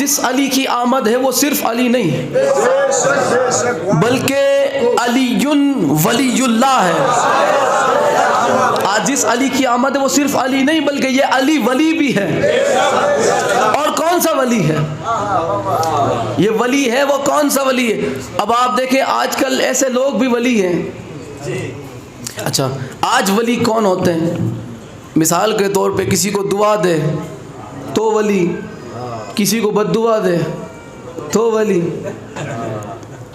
جس علی کی آمد ہے وہ صرف علی نہیں ہے بلکہ علی ولی اللہ ہے. آج جس علی کی آمد ہے وہ صرف علی نہیں بلکہ یہ علی ولی بھی ہے. اور کون سا ولی ہے یہ ولی ہے؟ وہ کون سا ولی ہے؟ اب آپ دیکھیں آج کل ایسے لوگ بھی ولی ہیں. اچھا آج ولی کون ہوتے ہیں؟ مثال کے طور پہ کسی کو دعا دے تو ولی، کسی کو بد دعا دے تو ولی،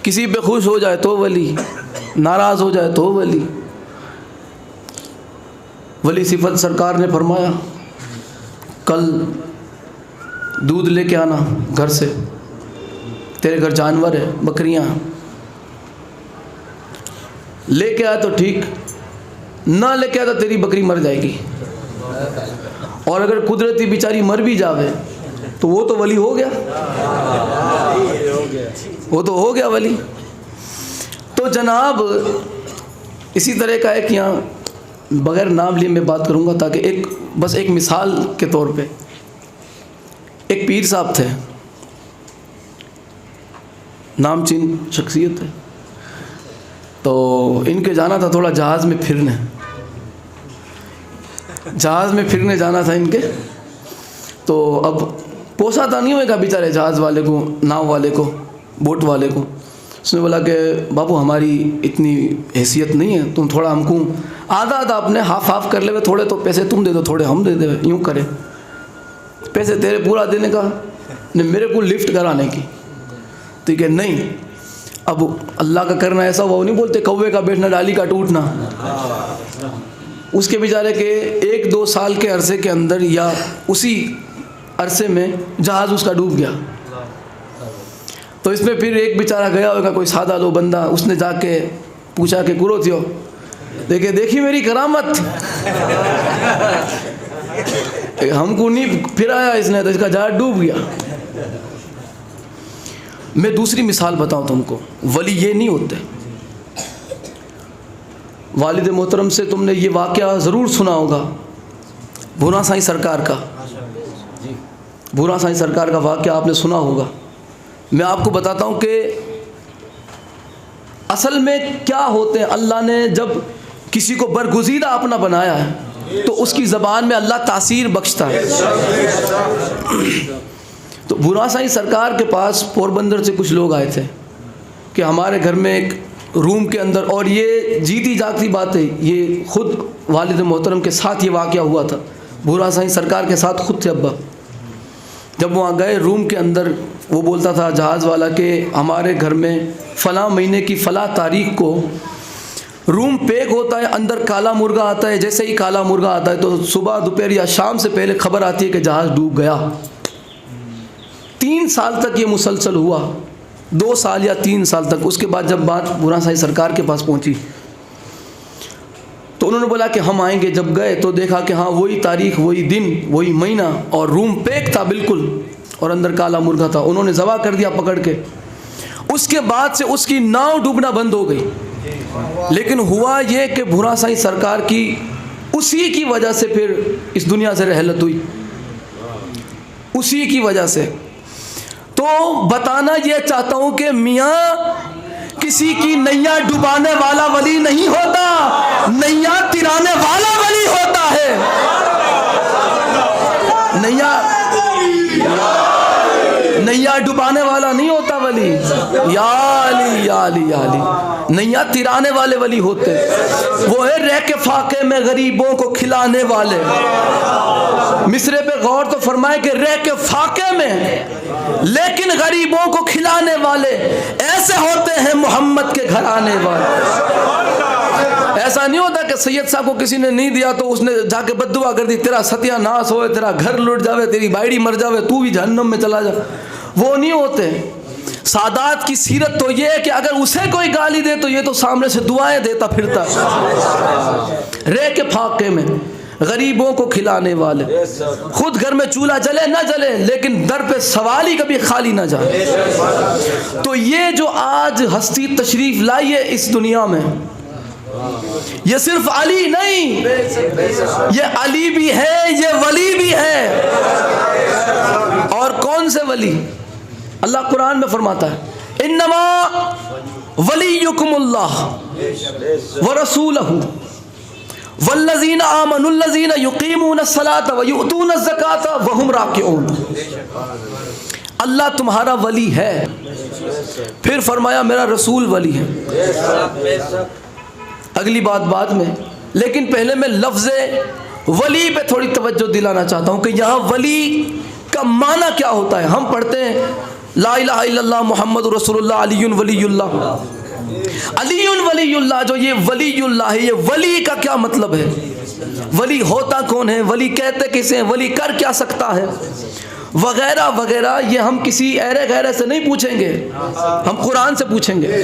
کسی پہ خوش ہو جائے تو ولی، ناراض ہو جائے تو ولی. ولی صفت سرکار نے فرمایا کل دودھ لے کے آنا گھر سے، تیرے گھر جانور ہے بکریاں، لے کے آیا تو ٹھیک، نہ لے کے آیا تو تیری بکری مر جائے گی. اور اگر قدرتی بیچاری مر بھی جاوے تو وہ تو ولی ہو گیا، وہ تو ہو گیا ولی. تو جناب اسی طرح کا ایک یہاں بغیر نام لیے میں بات کروں گا تاکہ بس ایک مثال کے طور پہ. ایک پیر صاحب تھے، نام چین شخصیت ہے، تو ان کے جانا تھا تھوڑا جہاز میں پھرنے جانا تھا ان کے. تو اب پوسا نہیں ہوئے گا بیچارے جہاز والے کو، ناؤ والے کو، بوٹ والے کو. اس نے بولا کہ بابو ہماری اتنی حیثیت نہیں ہے، تم تھوڑا ہم کو آدھا اپنے ہاف کر لے، تھوڑے تو پیسے تم دے دو تھوڑے ہم دے دے، یوں کرے، پیسے تیرے پورا دینے کا میرے کو لفٹ کرانے کی. ٹھیک ہے نہیں، اب اللہ کا کرنا ایسا وہ نہیں بولتے کوے کا بیٹھنا ڈالی کا ٹوٹنا. اس کے بیچارے کے 1-2 سال کے عرصے کے اندر یا اسی عرصے میں جہاز اس کا ڈوب گیا. تو اس میں پھر ایک بیچارہ گیا ہوگا کوئی سادہ لو بندہ، اس نے جا کے پوچھا کہ گرو تھیو دیکھی میری کرامت، ہم کو نہیں پھر آیا اس نے، تو اس کا جہاز ڈوب گیا. میں دوسری مثال بتاؤں تم کو، ولی یہ نہیں ہوتے. والد محترم سے تم نے یہ واقعہ ضرور سنا ہوگا، بھورا سائیں سرکار کا. بھورا سائیں سرکار کا واقعہ آپ نے سنا ہوگا. میں آپ کو بتاتا ہوں کہ اصل میں کیا ہوتے ہیں. اللہ نے جب کسی کو برگزیدہ اپنا بنایا ہے تو اس کی زبان میں اللہ تاثیر بخشتا ہے. تو بھورا سائیں سرکار کے پاس پوربندر سے کچھ لوگ آئے تھے کہ ہمارے گھر میں ایک روم کے اندر، اور یہ جیتی جاگتی بات ہے، یہ خود والد محترم کے ساتھ یہ واقعہ ہوا تھا. بھورا سائیں سرکار کے ساتھ خود تھے ابا. جب وہاں گئے روم کے اندر، وہ بولتا تھا جہاز والا کہ ہمارے گھر میں فلاں مہینے کی فلاں تاریخ کو روم پیک ہوتا ہے، اندر کالا مرغا آتا ہے. جیسے ہی کالا مرغا آتا ہے تو صبح دوپہر یا شام سے پہلے خبر آتی ہے کہ جہاز ڈوب گیا. 3 سال تک یہ مسلسل ہوا، 2 سال یا 3 سال تک. اس کے بعد جب بات بھورا سائیں سرکار کے پاس پہنچی تو انہوں نے بولا کہ ہم آئیں گے. جب گئے تو دیکھا کہ ہاں وہی تاریخ، وہی دن، وہی مہینہ، اور روم پیک تھا بالکل، اور اندر کالا مرغا تھا. انہوں نے ذبح کر دیا پکڑ کے. اس کے بعد سے اس کی ناؤ ڈوبنا بند ہو گئی. لیکن ہوا یہ کہ بھورا سائیں سرکار کی اسی کی وجہ سے پھر اس دنیا سے رحلت ہوئی، اسی کی وجہ سے. تو بتانا یہ چاہتا ہوں کہ میاں کسی کی نیا ڈبانے والا ولی نہیں ہوتا، نیا ترانے والا ولی ہوتا ہے. نیا ڈبانے والا نہیں ہوتا ولی. یا علی یا علی یا علی، نیا ترانے والے ولی ہوتے. وہ ہے رہ کے فاقے میں غریبوں کو کھلانے والے. مصرے پہ غور تو فرمائے کہ رہ کے فاقے میں لیکن غریبوں کو کھلانے والے ایسے ہوتے ہیں محمد کے گھر آنے والے. ایسا نہیں ہوتا کہ سید صاحب کو کسی نے نہیں دیا تو اس نے جا کے بد دعا کر دی، تیرا ستیہ ناس ہوئے، تیرا گھر لٹ جاوے، تیری بائڑی مر جاوے، تو بھی جہنم میں چلا جا. وہ نہیں ہوتے. سادات کی سیرت تو یہ ہے کہ اگر اسے کوئی گالی دے تو یہ تو سامنے سے دعائیں دیتا پھرتا. رہ کے پھاقے میں غریبوں کو کھلانے والے، خود گھر میں چولہا جلے نہ جلے لیکن در پہ سوالی کبھی خالی نہ جائے. تو یہ جو آج ہستی تشریف لائی ہے اس دنیا میں، یہ صرف علی نہیں، یہ علی بھی ہے، یہ ولی بھی ہے. اور کون سے ولی؟ اللہ قرآن میں فرماتا ہے انما ولیکم اللہ ورسولہ والذین آمنوا الذین یقیمون الصلاۃ ویؤتون الزکاۃ وہم راکعون. اللہ تمہارا ولی ہے. پھر فرمایا میرا رسول ولی ہے. اگلی بات بعد میں، لیکن پہلے میں لفظ ولی پہ تھوڑی توجہ دلانا چاہتا ہوں کہ یہاں ولی کا معنی کیا ہوتا ہے. ہم پڑھتے ہیں لا الہ الا اللہ محمد رسول اللہ علی ولی اللہ. علی ولی اللہ، جو یہ ولی اللہ ہے، یہ ولی کا کیا مطلب ہے؟ ولی ہوتا کون ہے؟ ولی کہتے کسے ہیں؟ ولی کر کیا سکتا ہے؟ وغیرہ وغیرہ. یہ ہم کسی ایرے غیرے سے نہیں پوچھیں گے، ہم قرآن سے پوچھیں گے.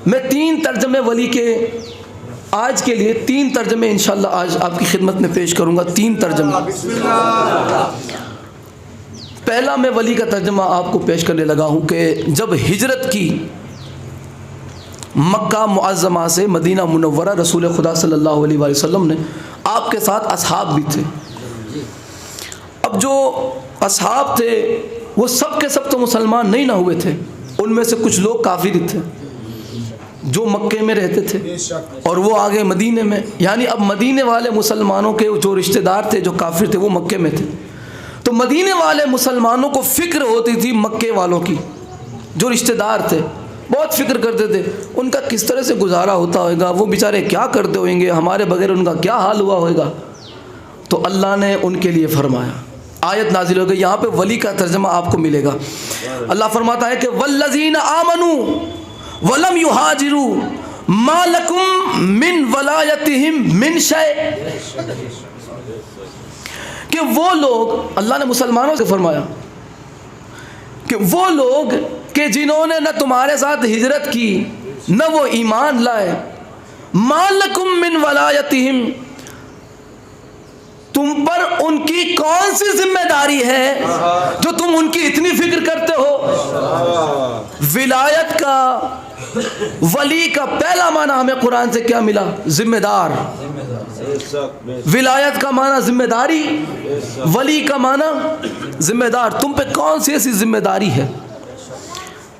میں 3 ترجمے ولی کے آج کے لیے 3 ترجمے انشاءاللہ آج آپ کی خدمت میں پیش کروں گا. 3 ترجمے. پہلا میں ولی کا ترجمہ آپ کو پیش کرنے لگا ہوں کہ جب ہجرت کی مکہ معظمہ سے مدینہ منورہ، رسول خدا صلی اللہ علیہ وآلہ وسلم نے، آپ کے ساتھ اصحاب بھی تھے. اب جو اصحاب تھے وہ سب کے سب تو مسلمان نہیں نہ ہوئے تھے. ان میں سے کچھ لوگ کافر تھے جو مکے میں رہتے تھے اور وہ آگے مدینے میں، یعنی اب مدینے والے مسلمانوں کے جو رشتہ دار تھے جو کافر تھے وہ مکے میں تھے. تو مدینے والے مسلمانوں کو فکر ہوتی تھی مکے والوں کی، جو رشتہ دار تھے بہت فکر کرتے تھے ان کا کس طرح سے گزارا ہوتا ہوئے گا، وہ بیچارے کیا کرتے ہوئیں گے، ہمارے بغیر ان کا کیا حال ہوا ہوئے گا. تو اللہ نے ان کے لیے فرمایا، آیت نازل ہو گئی. یہاں پہ ولی کا ترجمہ آپ کو ملے گا. اللہ فرماتا ہے کہ والذین آمنوا ولم یہاجروا ما لکم من ولایتہم من شیء. کہ وہ لوگ، اللہ نے مسلمانوں سے فرمایا کہ وہ لوگ کہ جنہوں نے نہ تمہارے ساتھ ہجرت کی نہ وہ ایمان لائے، ما لکم من ولایتہم، تم پر ان کی کون سی ذمہ داری ہے جو تم ان کی اتنی فکر کرتے ہو. ولایت کا، ولی کا پہلا معنی ہمیں قرآن سے کیا ملا؟ ذمہ دار. ولایت کا معنی ذمہ داری، ولی کا معنی ذمہ دار. تم پہ کون سی ایسی ذمہ داری ہے؟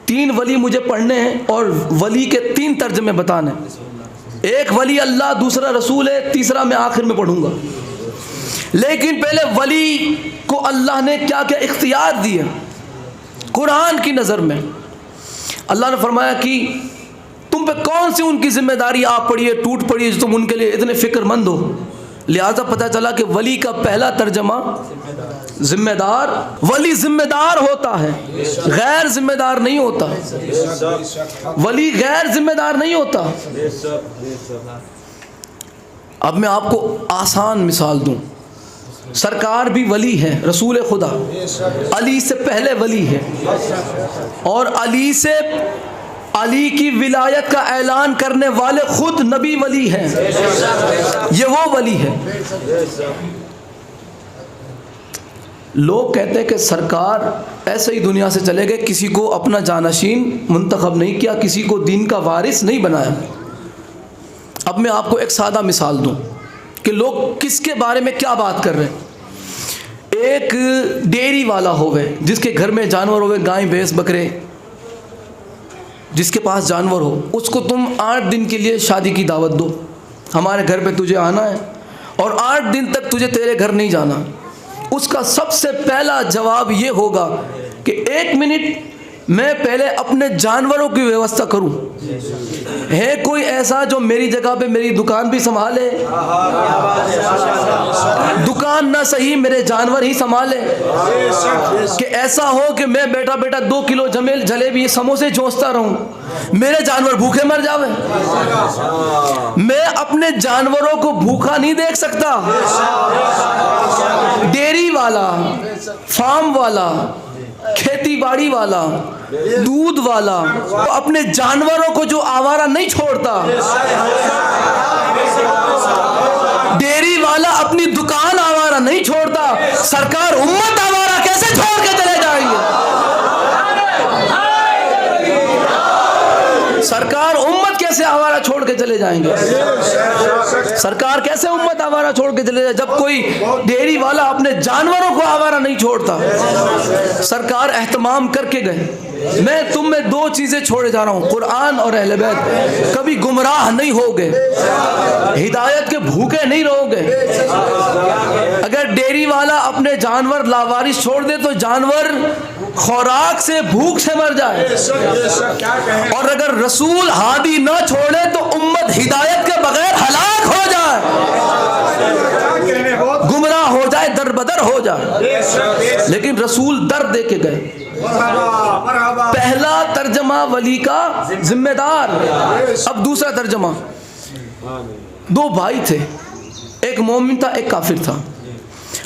3 ولی مجھے پڑھنے ہیں اور ولی کے 3 ترجمے بتانے. ایک ولی اللہ، دوسرا رسول ہے، تیسرا میں آخر میں پڑھوں گا. لیکن پہلے ولی کو اللہ نے کیا کیا اختیار دیے قرآن کی نظر میں. اللہ نے فرمایا کہ تم پہ کون سی ان کی ذمہ داری آپ پڑھیے، ٹوٹ پڑیے جو تم ان کے لیے اتنے فکر مند ہو. لہٰذا پتہ چلا کہ ولی کا پہلا ترجمہ ذمہ دار. ولی ذمہ دار ہوتا ہے، غیر ذمہ دار نہیں ہوتا. ولی غیر ذمہ دار نہیں ہوتا. اب میں آپ کو آسان مثال دوں. سرکار بھی ولی ہے، رسول خدا علی سے پہلے ولی ہے، اور علی کی ولایت کا اعلان کرنے والے خود نبی ولی ہیں. یہ وہ ولی ہے. لوگ کہتے ہیں کہ سرکار ایسے ہی دنیا سے چلے گئے، کسی کو اپنا جانشین منتخب نہیں کیا، کسی کو دین کا وارث نہیں بنایا. اب میں آپ کو ایک سادہ مثال دوں کہ لوگ کس کے بارے میں کیا بات کر رہے ہیں. ایک ڈیری والا ہوئے جس کے گھر میں جانور ہوئے، گائیں بھینس بکرے، جس کے پاس جانور ہو، اس کو تم 8 دن کے لیے شادی کی دعوت دو، ہمارے گھر پہ تجھے آنا ہے اور 8 دن تک تجھے تیرے گھر نہیں جانا. اس کا سب سے پہلا جواب یہ ہوگا کہ 1 منٹ میں پہلے اپنے جانوروں کی ویوستھا کروں. ہے کوئی ایسا جو میری جگہ پہ میری دکان بھی سنبھالے؟ دکان نہ صحیح میرے جانور ہی سنبھالے. کہ ایسا ہو کہ میں بیٹا 2 کلو جلیبی سموسے چوستا رہوں، میرے جانور بھوکے مر جاوے. میں اپنے جانوروں کو بھوکا نہیں دیکھ سکتا. ڈیری والا، فارم والا، کھیتی باڑی والا، دودھ والا اپنے جانوروں کو جو آوارہ نہیں چھوڑتا، ڈیری والا اپنی دکان آوارہ نہیں چھوڑتا، سرکار امت آوارہ کیسے چھوڑ کے چلے جائیں گے؟ سرکار امت کیسے آوارہ چھوڑ کے چلے جائیں گے؟ سرکار کیسے امت آوارہ چھوڑ کے چلے جائے جب کوئی ڈیری والا اپنے جانوروں کو آوارہ نہیں چھوڑتا؟ سرکار اہتمام کر کے گئے، میں تم میں دو چیزیں چھوڑے جا رہا ہوں، قرآن اور اہل بیت، کبھی گمراہ نہیں ہوگے، ہدایت کے بھوکے نہیں رہو گے۔ اگر ڈیری والا اپنے جانور لاوارث چھوڑ دے تو جانور خوراک سے بھوک سے مر جائے، اور اگر رسول ہادی نہ چھوڑے تو امت ہدایت کے بغیر ہلاک ہو جائے، گمراہ ہو جائے، در بدر ہو جائے۔ لیکن رسول در دے کے گئے۔ پہلا ترجمہ ولی کا ذمہ دار۔ اب دوسرا ترجمہ، دو بھائی تھے، ایک مومن تھا ایک کافر تھا۔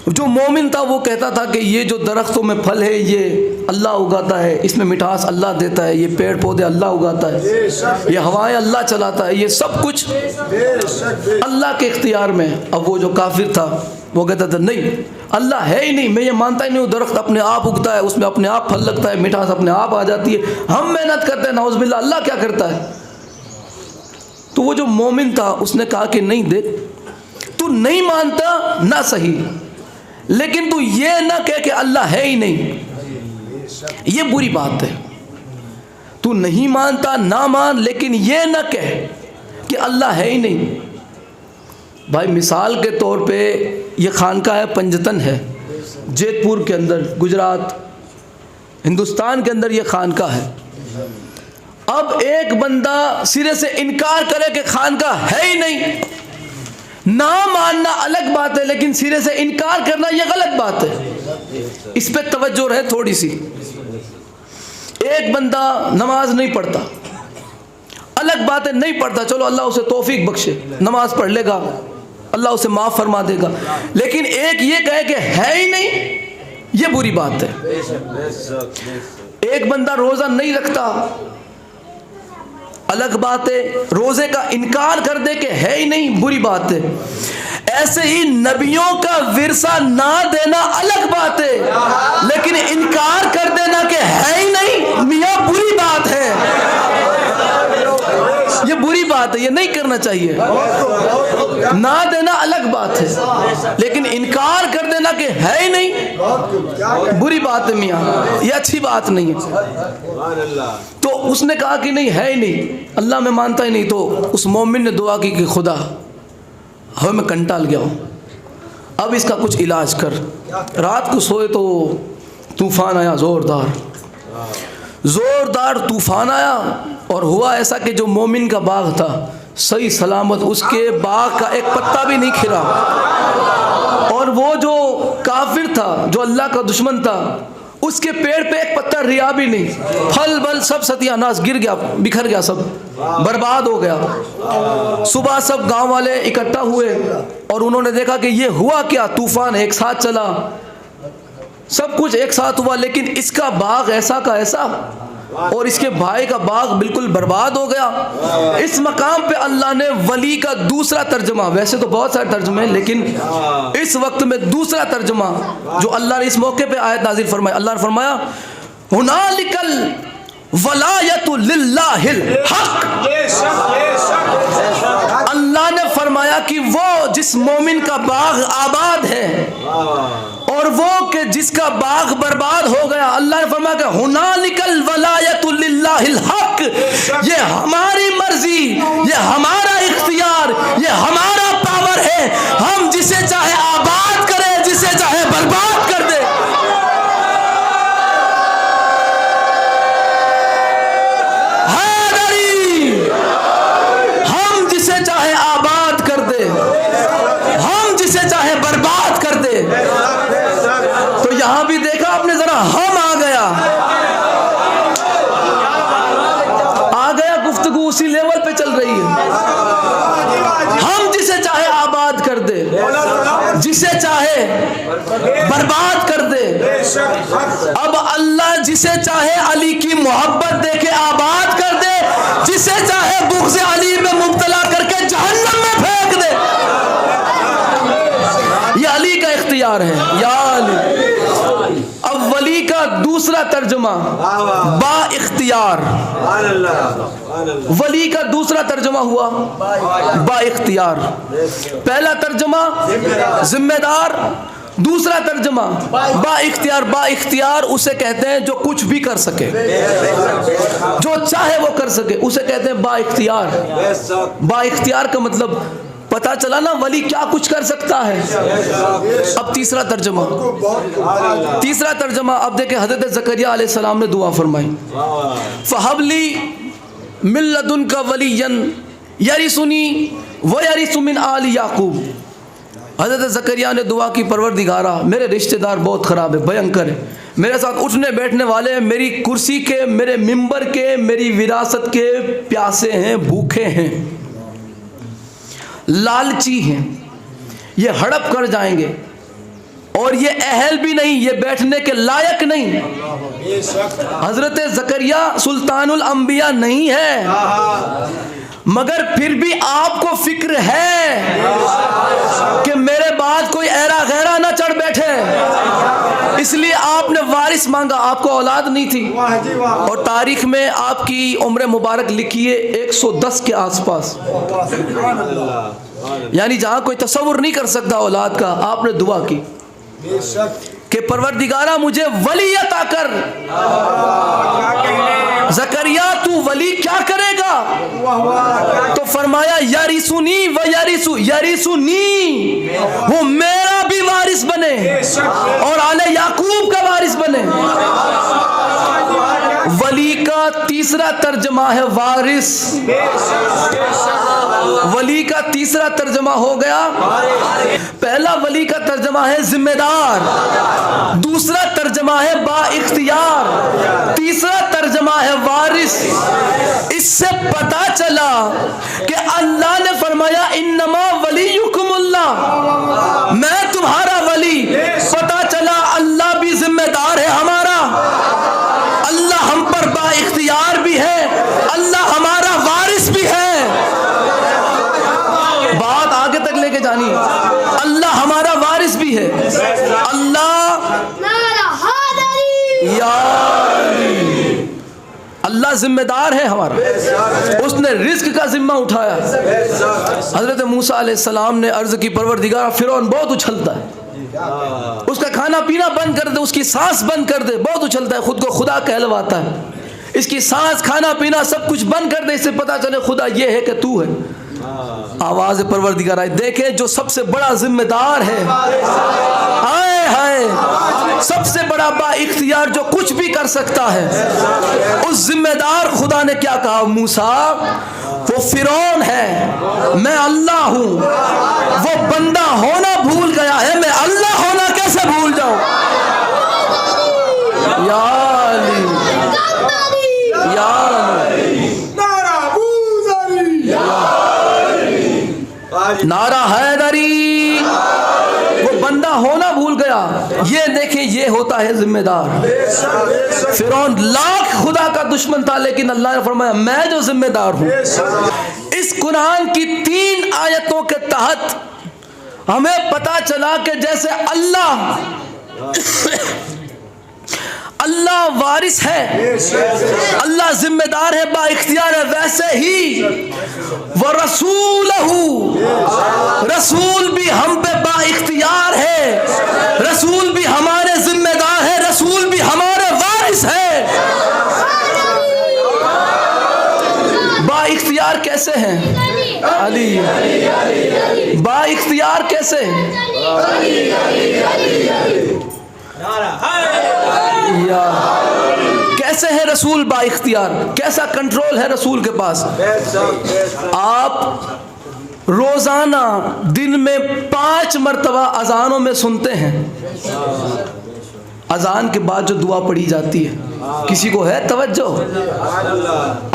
جو مومن تھا وہ کہتا تھا کہ یہ جو درختوں میں پھل ہے یہ اللہ اگاتا ہے، اس میں مٹھاس اللہ دیتا ہے، یہ پیڑ پودے اللہ اگاتا ہے، یہ ہوائیں اللہ چلاتا ہے، یہ سب کچھ اللہ کے اختیار میں۔ اب وہ جو کافر تھا وہ کہتا تھا نہیں، اللہ ہے ہی نہیں، میں یہ مانتا ہی نہیں، وہ درخت اپنے آپ اگتا ہے، اس میں اپنے آپ پھل لگتا ہے، مٹھاس اپنے آپ آ جاتی ہے، ہم محنت کرتے ہیں، نعوذ باللہ، اللہ کیا کرتا ہے؟ تو وہ جو مومن تھا اس نے کہا کہ نہیں، دیکھ تو نہیں مانتا نہ صحیح، لیکن تو یہ نہ کہہ کہ اللہ ہے ہی نہیں، یہ بری بات ہے۔ تو نہیں مانتا نہ مان، لیکن یہ نہ کہہ کہ اللہ ہے ہی نہیں۔ بھائی مثال کے طور پہ یہ خانقاہ پنجتن ہے، جیت پور کے اندر، گجرات، ہندوستان کے اندر یہ خانقاہ ہے۔ اب ایک بندہ سرے سے انکار کرے کہ خانقاہ ہے ہی نہیں، نہ ماننا الگ بات ہے، لیکن سرے سے انکار کرنا یہ غلط بات ہے۔ اس پہ توجہ رہے تھوڑی سی۔ ایک بندہ نماز نہیں پڑھتا، الگ بات ہے، نہیں پڑھتا، چلو اللہ اسے توفیق بخشے، نماز پڑھ لے گا، اللہ اسے معاف فرما دے گا، لیکن ایک یہ کہے کہ ہے ہی نہیں، یہ بری بات ہے۔ ایک بندہ روزہ نہیں رکھتا، الگ بات ہے، روزے کا انکار کر دے کہ ہے ہی نہیں، بری بات ہے۔ ایسے ہی نبیوں کا ورثہ نہ دینا الگ بات ہے، لیکن انکار کر دینا کہ ہے ہی نہیں، میاں بری بات ہے، یہ بری بات ہے، یہ نہیں کرنا چاہیے۔ نہ دینا الگ بات ہے، لیکن انکار کر دینا کہ ہے ہی نہیں بری بات ہے میاں، یہ اچھی بات نہیں ہے۔ تو اس نے کہا کہ نہیں ہے ہی نہیں، اللہ میں مانتا ہی نہیں۔ تو اس مومن نے دعا کی کہ خدا ہمیں میں کنٹال گیا ہوں، اب اس کا کچھ علاج کر۔ رات کو سوئے تو طوفان آیا، زوردار طوفان آیا، اور ہوا ایسا کہ جو مومن کا باغ تھا صحیح سلامت، اس کے باغ کا ایک پتا بھی نہیں کھرا، اور وہ جو کافر تھا، جو اللہ کا دشمن تھا، اس کے پیڑ پہ ایک پتا ریا بھی نہیں، پھل بل سب ستیہ ناس، گر گیا، بکھر گیا، سب برباد ہو گیا۔ صبح سب گاؤں والے اکٹھا ہوئے اور انہوں نے دیکھا کہ یہ ہوا کیا، طوفان ایک ساتھ چلا، سب کچھ ایک ساتھ ہوا، لیکن اس کا باغ ایسا کا ایسا، اور اس کے بھائی کا باغ بالکل برباد ہو گیا۔ اس مقام پہ اللہ نے ولی کا دوسرا ترجمہ، ویسے تو بہت سارے ترجمے ہیں، لیکن اس وقت میں دوسرا ترجمہ جو اللہ نے اس موقع پہ آیت نازل فرمائی، اللہ نے فرمایا ہنالک الولایۃ للہ الحق۔ اللہ نے فرمایا کہ وہ جس مومن کا باغ آباد ہے اور وہ کہ جس کا باغ برباد ہو گیا، اللہ نے فرمایا کہ ہنالک الولایۃ للہ الحق، یہ ہماری مرضی، یہ ہمارا اختیار، یہ ہمارا پاور ہے، ہم جسے چاہے آباد کرے، جسے چاہے برباد کر دے۔ ہم جسے چاہے آباد کر دے، ہم جسے چاہے برباد کر دے۔ تو یہاں بھی دیکھا آپ نے ذرا، ہم آ گیا، گفتگو اسی لیول پہ چل رہی ہے۔ ہم جسے چاہے آباد کر دے، جسے چاہے برباد کر دے۔ اب اللہ جسے چاہے علی کی محبت دے کے آباد کر دے، جسے چاہے بغض علی میں مبتلا کر کے جہنم میں پھینک دے۔ یہ علی کا اختیار ہے، یا علی۔ اب ولی کا دوسرا ترجمہ با اختیار۔ ولی کا دوسرا ترجمہ ہوا با اختیار. پہلا ترجمہ ذمہ دار، دوسرا ترجمہ با اختیار. با اختیار اسے کہتے ہیں جو کچھ بھی کر سکے، جو چاہے وہ کر سکے، اسے کہتے ہیں با اختیار. با اختیار کا مطلب پتا چلا نا ولی کیا کچھ کر سکتا ہے. اب تیسرا ترجمہ اب دیکھیں حضرت زکریا علیہ السلام نے دعا فرمائی فَهَبْ لِي مِن لَّدُنْكَ وَلِيًّا يَرِثُنِي وَيَرِثُ مِنْ آلِ یعقوب. حضرت زکریا نے دعا کی پروردگارا میرے رشتہ دار بہت خراب ہے، بھینکر ہے، میرے ساتھ اٹھنے بیٹھنے والے ہیں، میری کرسی کے، میرے ممبر کے، میری وراثت کے پیاسے ہیں، بھوکے ہیں، لالچی ہیں، یہ ہڑپ کر جائیں گے اور یہ اہل بھی نہیں، یہ بیٹھنے کے لائق نہیں. حضرت زکریا سلطان الانبیاء نہیں ہے، مگر پھر بھی آپ کو فکر ہے کہ میرے بعد کوئی ایرا غیرہ نہ چڑھ بیٹھے، اس لیے آپ نے وارث مانگا. آپ کو اولاد نہیں تھی اور تاریخ میں آپ کی عمر مبارک لکھی ہے 110 کے آس پاس، یعنی جہاں کوئی تصور نہیں کر سکتا اولاد کا. آپ نے دعا کی کہ پروردگارہ مجھے ولی عطا کر. زکریا تو ولی کیا کرے گا؟ تو فرمایا یریثنی و یریثنی، وہ میرا بھی وارث بنے اور آل یعقوب کا وارث بنے. ولی کا تیسرا ترجمہ ہے وارث. ولی کا تیسرا ترجمہ ہو گیا، پہلا ولی کا ترجمہ ہے ذمہ دار، دوسرا ترجمہ ہے با اختیار، تیسرا ترجمہ ہے وارث. اس سے پتا چلا کہ اللہ نے فرمایا انما ولیکم اللہ، میں تمہارا ولی. پتا چلا اللہ بھی ذمہ دار ہے ہمارا، اللہ ہم پر با اختیار بھی ہے، اللہ ہمارا وارث بھی ہے. بات آگے تک لے کے جانی، اللہ ہمارا وارث بھی ہے. اللہ اللہ ذمہ دار ہے ہمارا، اس نے رزق کا ذمہ اٹھایا. حضرت موسیٰ علیہ السلام نے عرض کی پروردگار فرعون بہت اچھلتا ہے، اس کا کھانا پینا بند کر دے، اس کی سانس بند کر دے، بہت اچھلتا ہے، خود کو خدا کہلواتا ہے. اس کی سانس، کھانا پینا سب کچھ بند کر دے، اس سے پتا چلے خدا یہ ہے کہ تو ہے. آواز پروردگار آئے دیکھیں جو سب سے بڑا ذمہ دار ہے، ہائے ہائے، سب سے بڑا با اختیار جو کچھ بھی کر سکتا ہے، اس ذمہ دار خدا نے کیا کہا؟ موسیٰ وہ فرعون ہے، میں اللہ ہوں. وہ بندہ ہونا بھول گیا ہے، میں اللہ ہونا کیسے بھول جاؤں؟ یا علی یا نعرہ حیدری، وہ بندہ ہونا بھول گیا. یہ دیکھیں یہ ہوتا ہے ذمہ دار. فرعون لاکھ خدا کا دشمن تھا، لیکن اللہ نے فرمایا میں جو ذمہ دار ہوں. اس قرآن کی 3 آیتوں کے تحت ہمیں پتا چلا کہ جیسے اللہ وارث ہے، اللہ ذمہ دار ہے، با اختیار ہے، ویسے ہی وَرَسُولَهُ، رسول بھی ہم پہ با اختیار ہے، رسول بھی ہمارے ذمہ دار ہے، رسول بھی ہمارے وارث ہے. با اختیار کیسے ہیں؟ علی با اختیار کیسے ہیں؟ کیسے ہے رسول با اختیار؟ کیسا کنٹرول ہے رسول کے پاس؟ آپ روزانہ دن میں 5 مرتبہ اذانوں میں سنتے ہیں، اذان کے بعد جو دعا پڑھی جاتی ہے، کسی کو ہے توجہ؟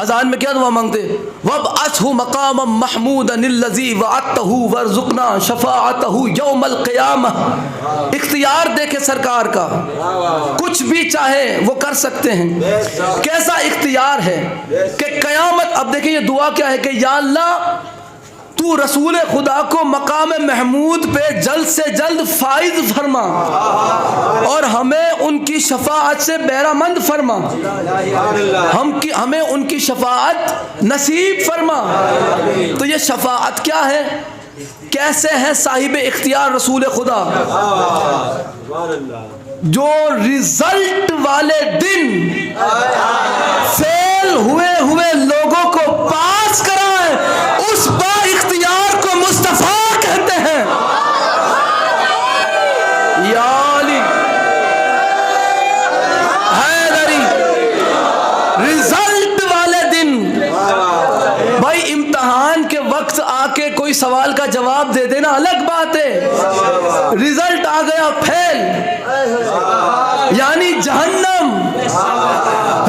اذان میں کیا دعا مانگتے؟ وَابْعَثْهُ مَقَامًا مَحْمُودًا الَّذِي وَعَدتَّهُ وَارْزُقْنَا شَفَاعَتَهُ يَوْمَ الْقِيَامَةِ. اختیار دیکھے سرکار کا، کچھ بھی چاہے وہ کر سکتے ہیں. کیسا اختیار ہے کہ قیامت. اب دیکھیں یہ دعا کیا ہے کہ یا اللہ تو تو رسول خدا کو مقام محمود پہ جلد سے جلد فائز فرما اور ہمیں ان کی شفاعت سے بہرہ مند فرما، ہمیں ان کی شفاعت نصیب فرما۔ تو یہ شفاعت کیا ہے؟ کیسے ہے صاحب اختیار رسول خدا؟ جو رزلٹ والے دن فیل ہوئے لوگوں کو پاس کرائے، اس با اختیار کو مصطفیٰ کہتے ہیں۔ یا علی حیدری، رزلٹ والے دن، بھائی امتحان کے وقت آ کے کوئی سوال کا جواب دے دینا الگ بات ہے، رزلٹ آ گیا فیل یعنی جہنم۔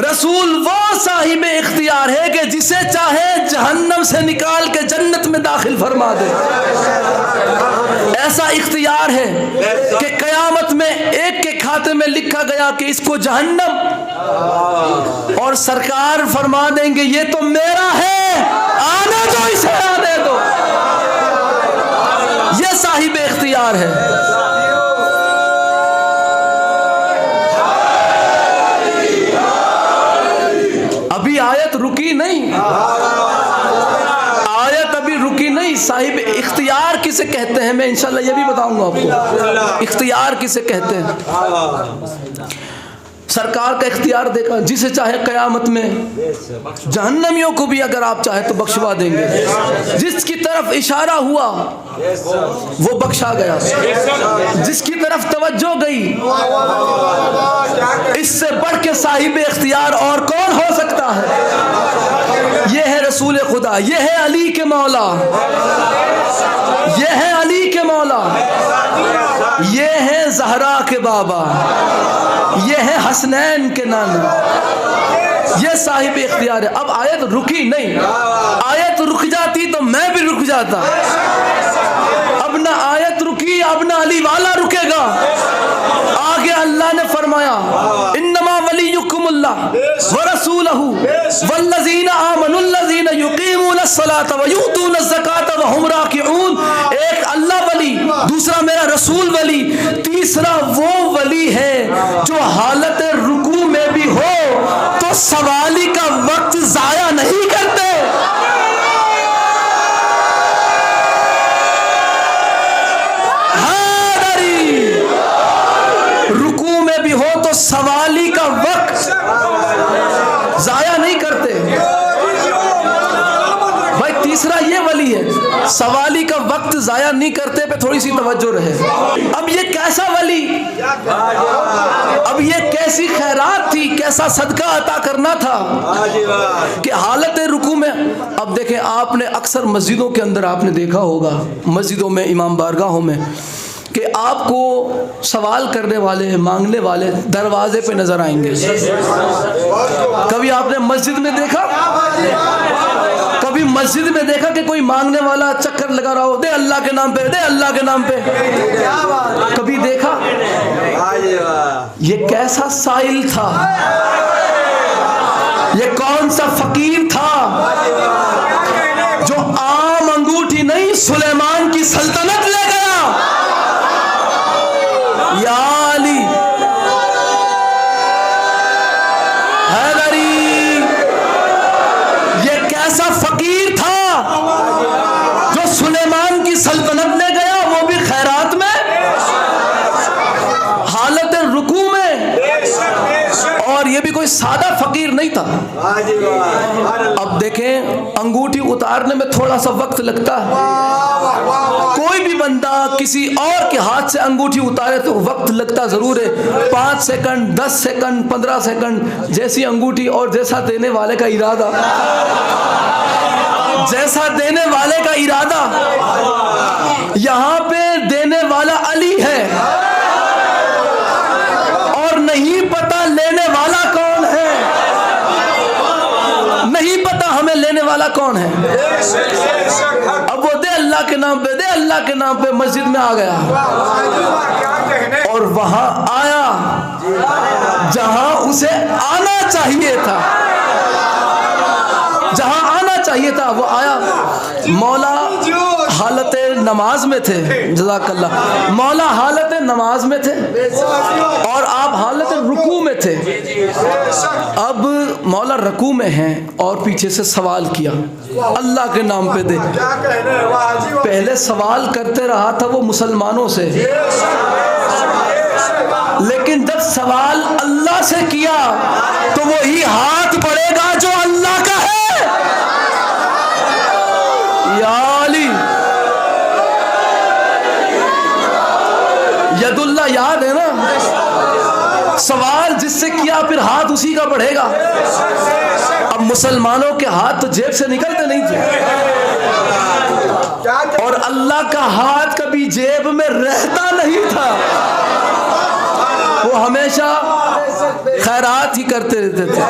رسول وہ صاحب اختیار ہے کہ جسے چاہے جہنم سے نکال کے جنت میں داخل فرما دے۔ ایسا اختیار ہے کہ قیامت میں ایک کے کھاتے میں لکھا گیا کہ اس کو جہنم، اور سرکار فرما دیں گے یہ تو میرا ہے، آنے دو اسے، آنے دو۔ یہ صاحب اختیار ہے۔ ابھی آیت رکی نہیں، آیت ابھی رکی نہیں۔ صاحب اختیار کسے کہتے ہیں میں انشاءاللہ یہ بھی بتاؤں گا آپ کو، اختیار کسے کہتے ہیں۔ سرکار کا اختیار دیکھا، جسے چاہے قیامت میں جہنمیوں کو بھی اگر آپ چاہے تو بخشوا دیں گے، جس کی طرف اشارہ ہوا وہ بخشا گیا، جس کی طرف توجہ گئی، اس سے بڑھ کے صاحب اختیار اور کون ہو سکتا ہے؟ یہ ہے رسول خدا، یہ ہے علی کے مولا، یہ ہے علی کے مولا، یہ ہے زہرا کے بابا، یہ ہے حسنین کے نانا، یہ صاحب اختیار ہے۔ اب آیت رکی نہیں، آیت رک جاتی تو میں بھی رک جاتا۔ اب نہ آیت رکی، اب نہ علی والا رکے گا۔ آگے اللہ نے فرمایا انما ولیکم اللہ ورسولہ والذین آمنوا الذین یقیمون الصلاۃ ویؤتون الزکاۃ وہم راکعون۔ ایک اللہ ولی، دوسرا میرا رسول ولی، تیسرا وہ ولی ہے جو حالت رکوع میں بھی ہو تو سوالی کا وقت ضائع نہیں کرتے۔ رکوع میں بھی ہو تو سوالی کا وقت ضائع نہیں کرتے۔ بھائی تیسرا یہ ولی ہے، سوالی کا وقت ضائع نہیں کرتے پہ تھوڑی سی توجہ رہے۔ اب یہ کیسا ولی، اب یہ کیسی خیرات تھی، کیسا صدقہ عطا کرنا تھا کہ حالت رکوع میں۔ اب دیکھیں آپ نے اکثر مسجدوں کے اندر آپ نے دیکھا ہوگا، مسجدوں میں، امام بارگاہوں میں، کہ آپ کو سوال کرنے والے، مانگنے والے دروازے پہ نظر آئیں گے۔ کبھی آپ نے مسجد میں دیکھا، کبھی مسجد میں دیکھا کہ کوئی مانگنے والا چکر لگا رہا ہو، دے اللہ کے نام پہ، دے اللہ کے نام پہ، کبھی دیکھا؟ یہ کیسا سائل تھا، یہ کون سا فقیر تھا جو عام انگوٹھی نہیں سلیمان کی سلطنت لے گیا۔ یا علی حیدری، یہ کیسا فقیر تھا جو سلیمان کی سلطنت لے گیا، وہ بھی خیرات میں، حالت رکوع میں، اور یہ بھی کوئی سادہ فقیر نہیں تھا۔ اب دیکھیں انگوٹھی اتارنے میں تھوڑا سا وقت لگتا ہے، کوئی بھی بندہ کسی اور کے ہاتھ سے انگوٹھی اتارے تو وقت لگتا ضرور ہے، 5 سیکنڈ 10 سیکنڈ 15 سیکنڈ، جیسی انگوٹھی اور جیسا دینے والے کا ارادہ، جیسا دینے والے کا ارادہ۔ یہاں پہ دینے والا علی ہے اور نہیں پتا لینے والا کون ہے، نہیں پتا ہمیں لینے والا کون ہے۔ اب وہ دے اللہ کے نام پہ، دے اللہ کے نام پہ مسجد میں آ گیا، اور وہاں آیا جہاں اسے آنا چاہیے تھا، جہاں آنا چاہیے تھا وہ آیا۔ مولا حالت نماز میں تھے، جزاک اللہ، مولا حالت نماز میں تھے اور آپ حالت رکوع میں تھے۔ اب مولا رکوع میں ہیں اور پیچھے سے سوال کیا، اللہ کے نام پہ دے۔ پہلے سوال کرتے رہا تھا وہ مسلمانوں سے، لیکن جب سوال اللہ سے کیا تو وہی ہاتھ پڑے گا جو اللہ کا ہے۔ یا علی، ید اللہ یاد ہے نا، سوال جس سے کیا پھر ہاتھ اسی کا بڑھے گا۔ اب مسلمانوں کے ہاتھ تو جیب سے نکلتے نہیں تھے، اور اللہ کا ہاتھ کبھی جیب میں رہتا نہیں تھا، وہ ہمیشہ خیرات ہی کرتے رہتے تھے،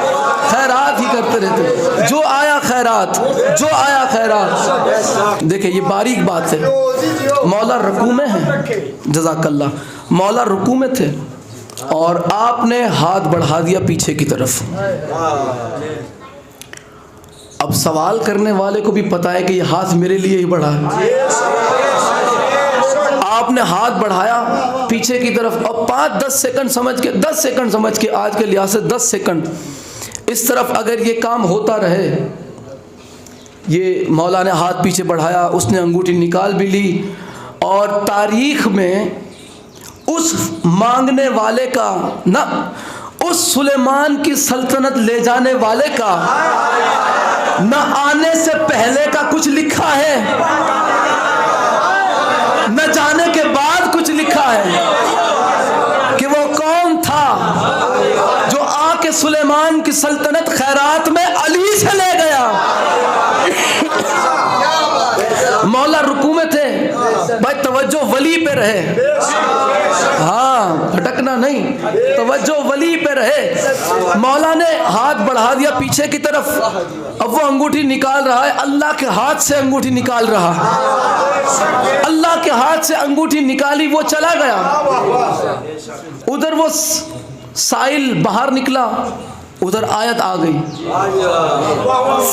خیرات ہی کرتے رہتے تھے، جو آیا خیرات، جو آیا خیرات۔ دیکھیں یہ باریک بات ہے، مولا رکوع میں ہیں، جزاک اللہ، مولا رکوع میں تھے اور آپ نے ہاتھ بڑھا دیا پیچھے کی طرف۔ اب سوال کرنے والے کو بھی پتا ہے کہ یہ ہاتھ میرے لیے ہی بڑھا ہے، آپ نے ہاتھ بڑھایا پیچھے کی طرف، اور 5-10 سیکنڈ سمجھ کے، 10 سیکنڈ سمجھ کے، آج کے لحاظ سے 10 سیکنڈ اس طرف اگر یہ کام ہوتا رہے، یہ مولا نے ہاتھ پیچھے بڑھایا، اس نے انگوٹھی نکال بھی لی، اور تاریخ میں اس مانگنے والے کا، نہ اس سلیمان کی سلطنت لے جانے والے کا، نہ آنے سے پہلے کا کچھ لکھا ہے، نہ جانے کے بعد کچھ لکھا ہے، کہ وہ کون تھا جو آ کے سلیمان کی سلطنت خیرات میں علی سے لے گیا۔ مولا رکوع میں تھے، بھائی توجہ ولی پہ رہے، ہاں بھٹکنا نہیں، توجہ ولی پہ رہے۔ مولا نے ہاتھ بڑھا دیا پیچھے کی طرف، اب وہ انگوٹھی نکال رہا ہے، اللہ کے ہاتھ سے انگوٹھی نکال رہا ہے، اللہ کے ہاتھ سے انگوٹھی نکالی، وہ چلا گیا۔ ادھر وہ سائل باہر نکلا، ادھر آیت آ گئی،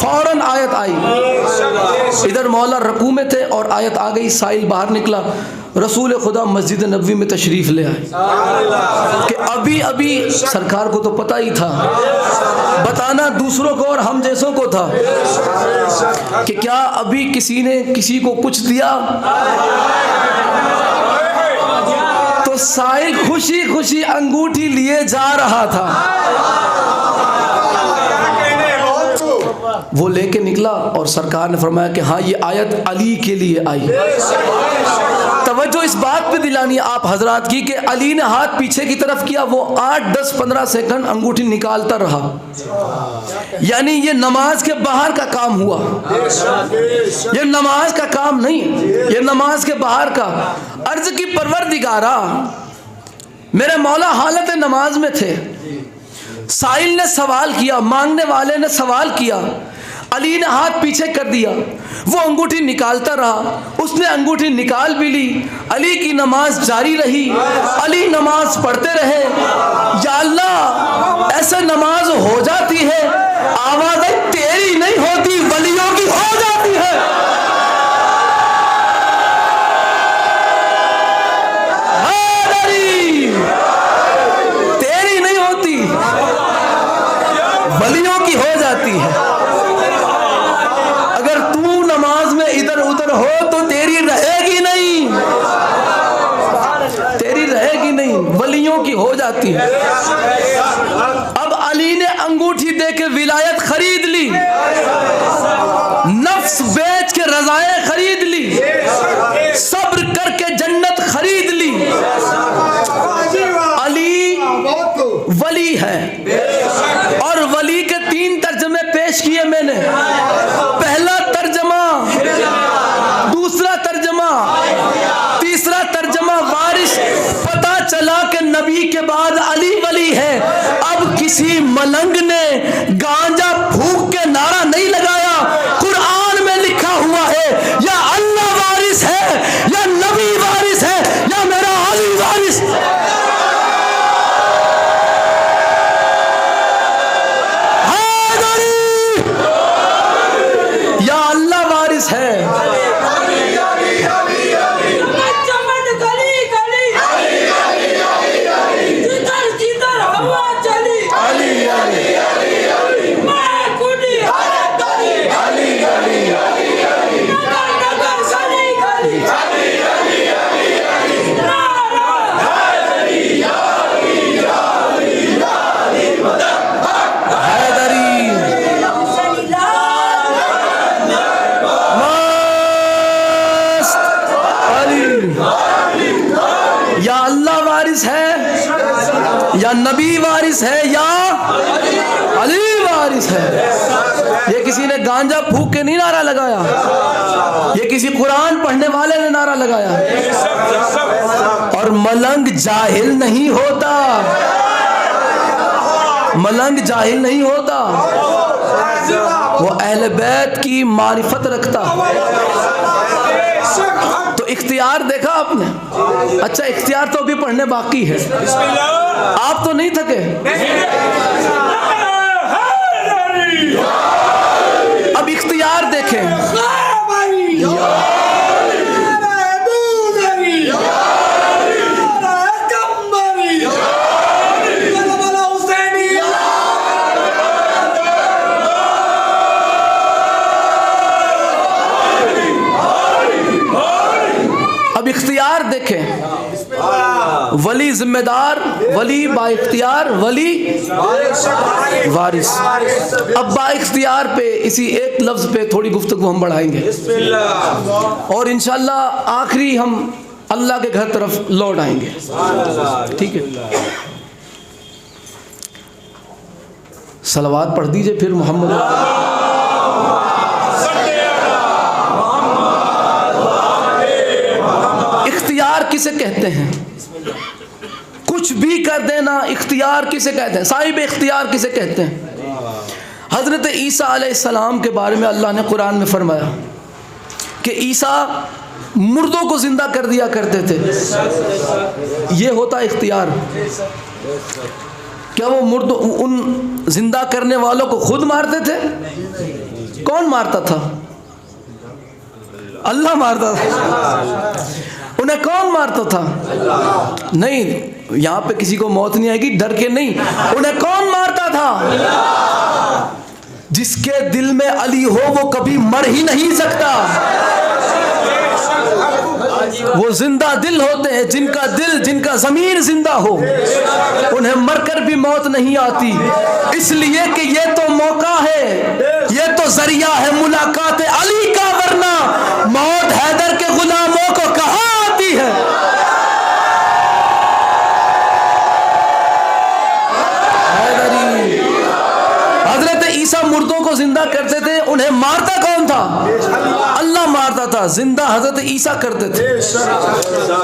فوراً آیت آئی، ادھر مولا رکوع میں تھے اور آیت آ گئی، سائل باہر نکلا، رسول خدا مسجد نبوی میں تشریف لے آئے، کہ ابھی ابھی سرکار کو تو پتہ ہی تھا، بتانا دوسروں کو اور ہم جیسوں کو تھا، کہ کیا ابھی کسی نے کسی کو کچھ دیا؟ تو سائل خوشی خوشی انگوٹھی لیے جا رہا تھا، وہ لے کے نکلا اور سرکار نے فرمایا کہ ہاں یہ آیت علی کے لیے آئی۔ توجہ اس بات پہ دلانی آپ حضرات کی کہ علی نے ہاتھ پیچھے کی طرف کیا، وہ 8-10-15 سیکنڈ انگوٹھی نکالتا رہا، یعنی یہ نماز کے باہر کا کام ہوا، یہ نماز کا کام نہیں، یہ نماز کے باہر کا۔ عرض کی پروردگارا، میرے مولا حالت نماز میں تھے، سائل نے سوال کیا، مانگنے والے نے سوال کیا، علی نے ہاتھ پیچھے کر دیا، وہ انگوٹھی نکالتا رہا، اس نے انگوٹھی نکال بھی لی، علی کی نماز جاری رہی، علی نماز پڑھتے رہے۔ یا اللہ، ایسے نماز ہو جاتی ہے، آوازیں تیری نہیں ہوتی، ولیوں کی ہو جاتی ہے۔ تیری نہیں ہوتی، ولیوں کی ہو جاتی ہے۔ اگر تو نماز میں ادھر ادھر ہو تو تیری رہے گی نہیں، تیری رہے گی نہیں، ولیوں کی ہو جاتی ہے۔ اب علی نے انگوٹھی دے کے ولایت خرید لی، نفس بیچ کے رضائیں خرید لی، صبر کر کے جنت خرید لی۔ علی ولی ہے، اور ولی کے 3 ترجمے پیش کیے میں نے۔ پہلا ترجمہ، دوسرا ترجمہ، تیسرا ترجمہ وارث۔ پتہ چلا کہ نبی کے بعد علی ولی ہے۔ اب کسی ملنگ نے گانجا پھونک کے نعرہ نہیں لگایا، قرآن میں لکھا ہوا ہے، یا اللہ وارث ہے، یا نبی وارث ہے، یا میرا علی وارث۔ ہے یا نبی وارث ہے یا علی وارث ہے. یہ کسی نے گانجا پھونک کے نہیں نعرہ لگایا, یہ کسی قرآن پڑھنے والے نے نعرہ لگایا. اور ملنگ جاہل نہیں ہوتا, ملنگ جاہل نہیں ہوتا, وہ اہل بیت کی معرفت رکھتا. تو اختیار دیکھا آپ نے؟ اچھا اختیار تو ابھی پڑھنے باقی ہے, آپ تو نہیں تھکے. اب اختیار دیکھیں. اب اختیار دیکھیں. ولی ذمہ دار, ولی با اختیار, ولی وارث. اب با اختیار پہ اسی ایک لفظ پہ تھوڑی گفتگو ہم بڑھائیں گے, اور انشاءاللہ آخری ہم اللہ کے گھر طرف لوٹ آئیں گے. ٹھیک ہے, صلوات پڑھ دیجئے پھر محمد. اختیار کسے کہتے ہیں؟ کچھ بھی کر دینا اختیار کسے کہتے ہیں؟ صاحب اختیار کسے کہتے ہیں؟ حضرت عیسیٰ علیہ السلام کے بارے میں اللہ نے قرآن میں فرمایا کہ عیسیٰ مردوں کو زندہ کر دیا کرتے تھے. یہ ہوتا اختیار. کیا وہ مردوں, ان زندہ کرنے والوں کو خود مارتے تھے؟ کون مارتا تھا؟ اللہ مارتا تھا. انہیں کون مارتا تھا؟ نہیں, یہاں پہ کسی کو موت نہیں آئے گی, ڈر کے نہیں. انہیں کون مارتا تھا؟ جس کے دل میں علی ہو وہ کبھی مر ہی نہیں سکتا. وہ زندہ دل ہوتے ہیں جن کا دل, جن کا ضمیر زندہ ہو, انہیں مر کر بھی موت نہیں آتی. اس لیے کہ یہ تو موقع ہے, یہ تو ذریعہ ہے ملاقات علی کا, ورنہ موت حیدر کے غلاموں کو کہاں آتی ہے. حضرت عیسیٰ مردوں کو زندہ کرتے تھے, انہیں مارتا کون تھا؟ اللہ مارتا تھا. زندہ حضرت عیسیٰ کرتے تھے.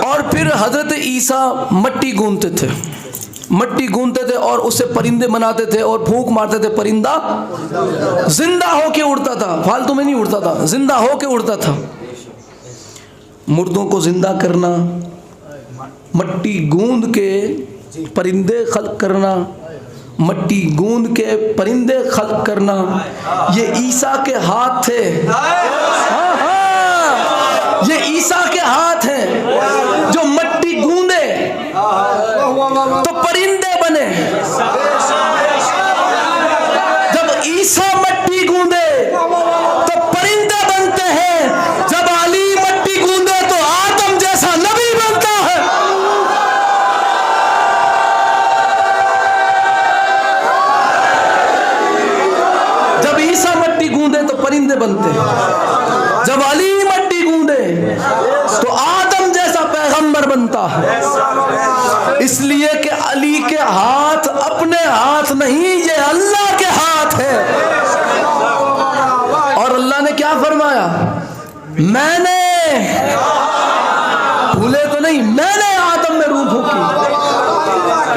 اور پھر حضرت عیسیٰ مٹی گوندتے تھے, مٹی گوندتے تھے اور اسے پرندے بناتے تھے اور پھونک مارتے تھے, پرندہ زندہ ہو کے اڑتا تھا, فالتو میں نہیں اڑتا تھا, زندہ ہو کے اڑتا تھا. مردوں کو زندہ کرنا, مٹی گوند کے پرندے خلق کرنا, مٹی گوند کے پرندے خلق کرنا, یہ عیسیٰ کے ہاتھ تھے. ہاں ہاں, یہ عیسیٰ کے ہاتھ ہیں جو مٹی گوندے تو پرندے بنے. جب عیسیٰ مٹی گوندے تو پرندے بنتے ہیں, جب علی مٹی گوندے تو آدم جیسا نبی بنتا ہے. جب عیسیٰ مٹی گوندے تو پرندے بنتے ہیں, جب علی مٹی گوندے تو آدم جیسا پیغمبر بنتا ہے. اس لیے کہ علی کے ہاتھ اپنے ہاتھ نہیں, یہ اللہ کے ہاتھ ہے. اور اللہ نے کیا فرمایا؟ میں نے, بھولے تو نہیں, میں نے آدم میں روح پھونکی.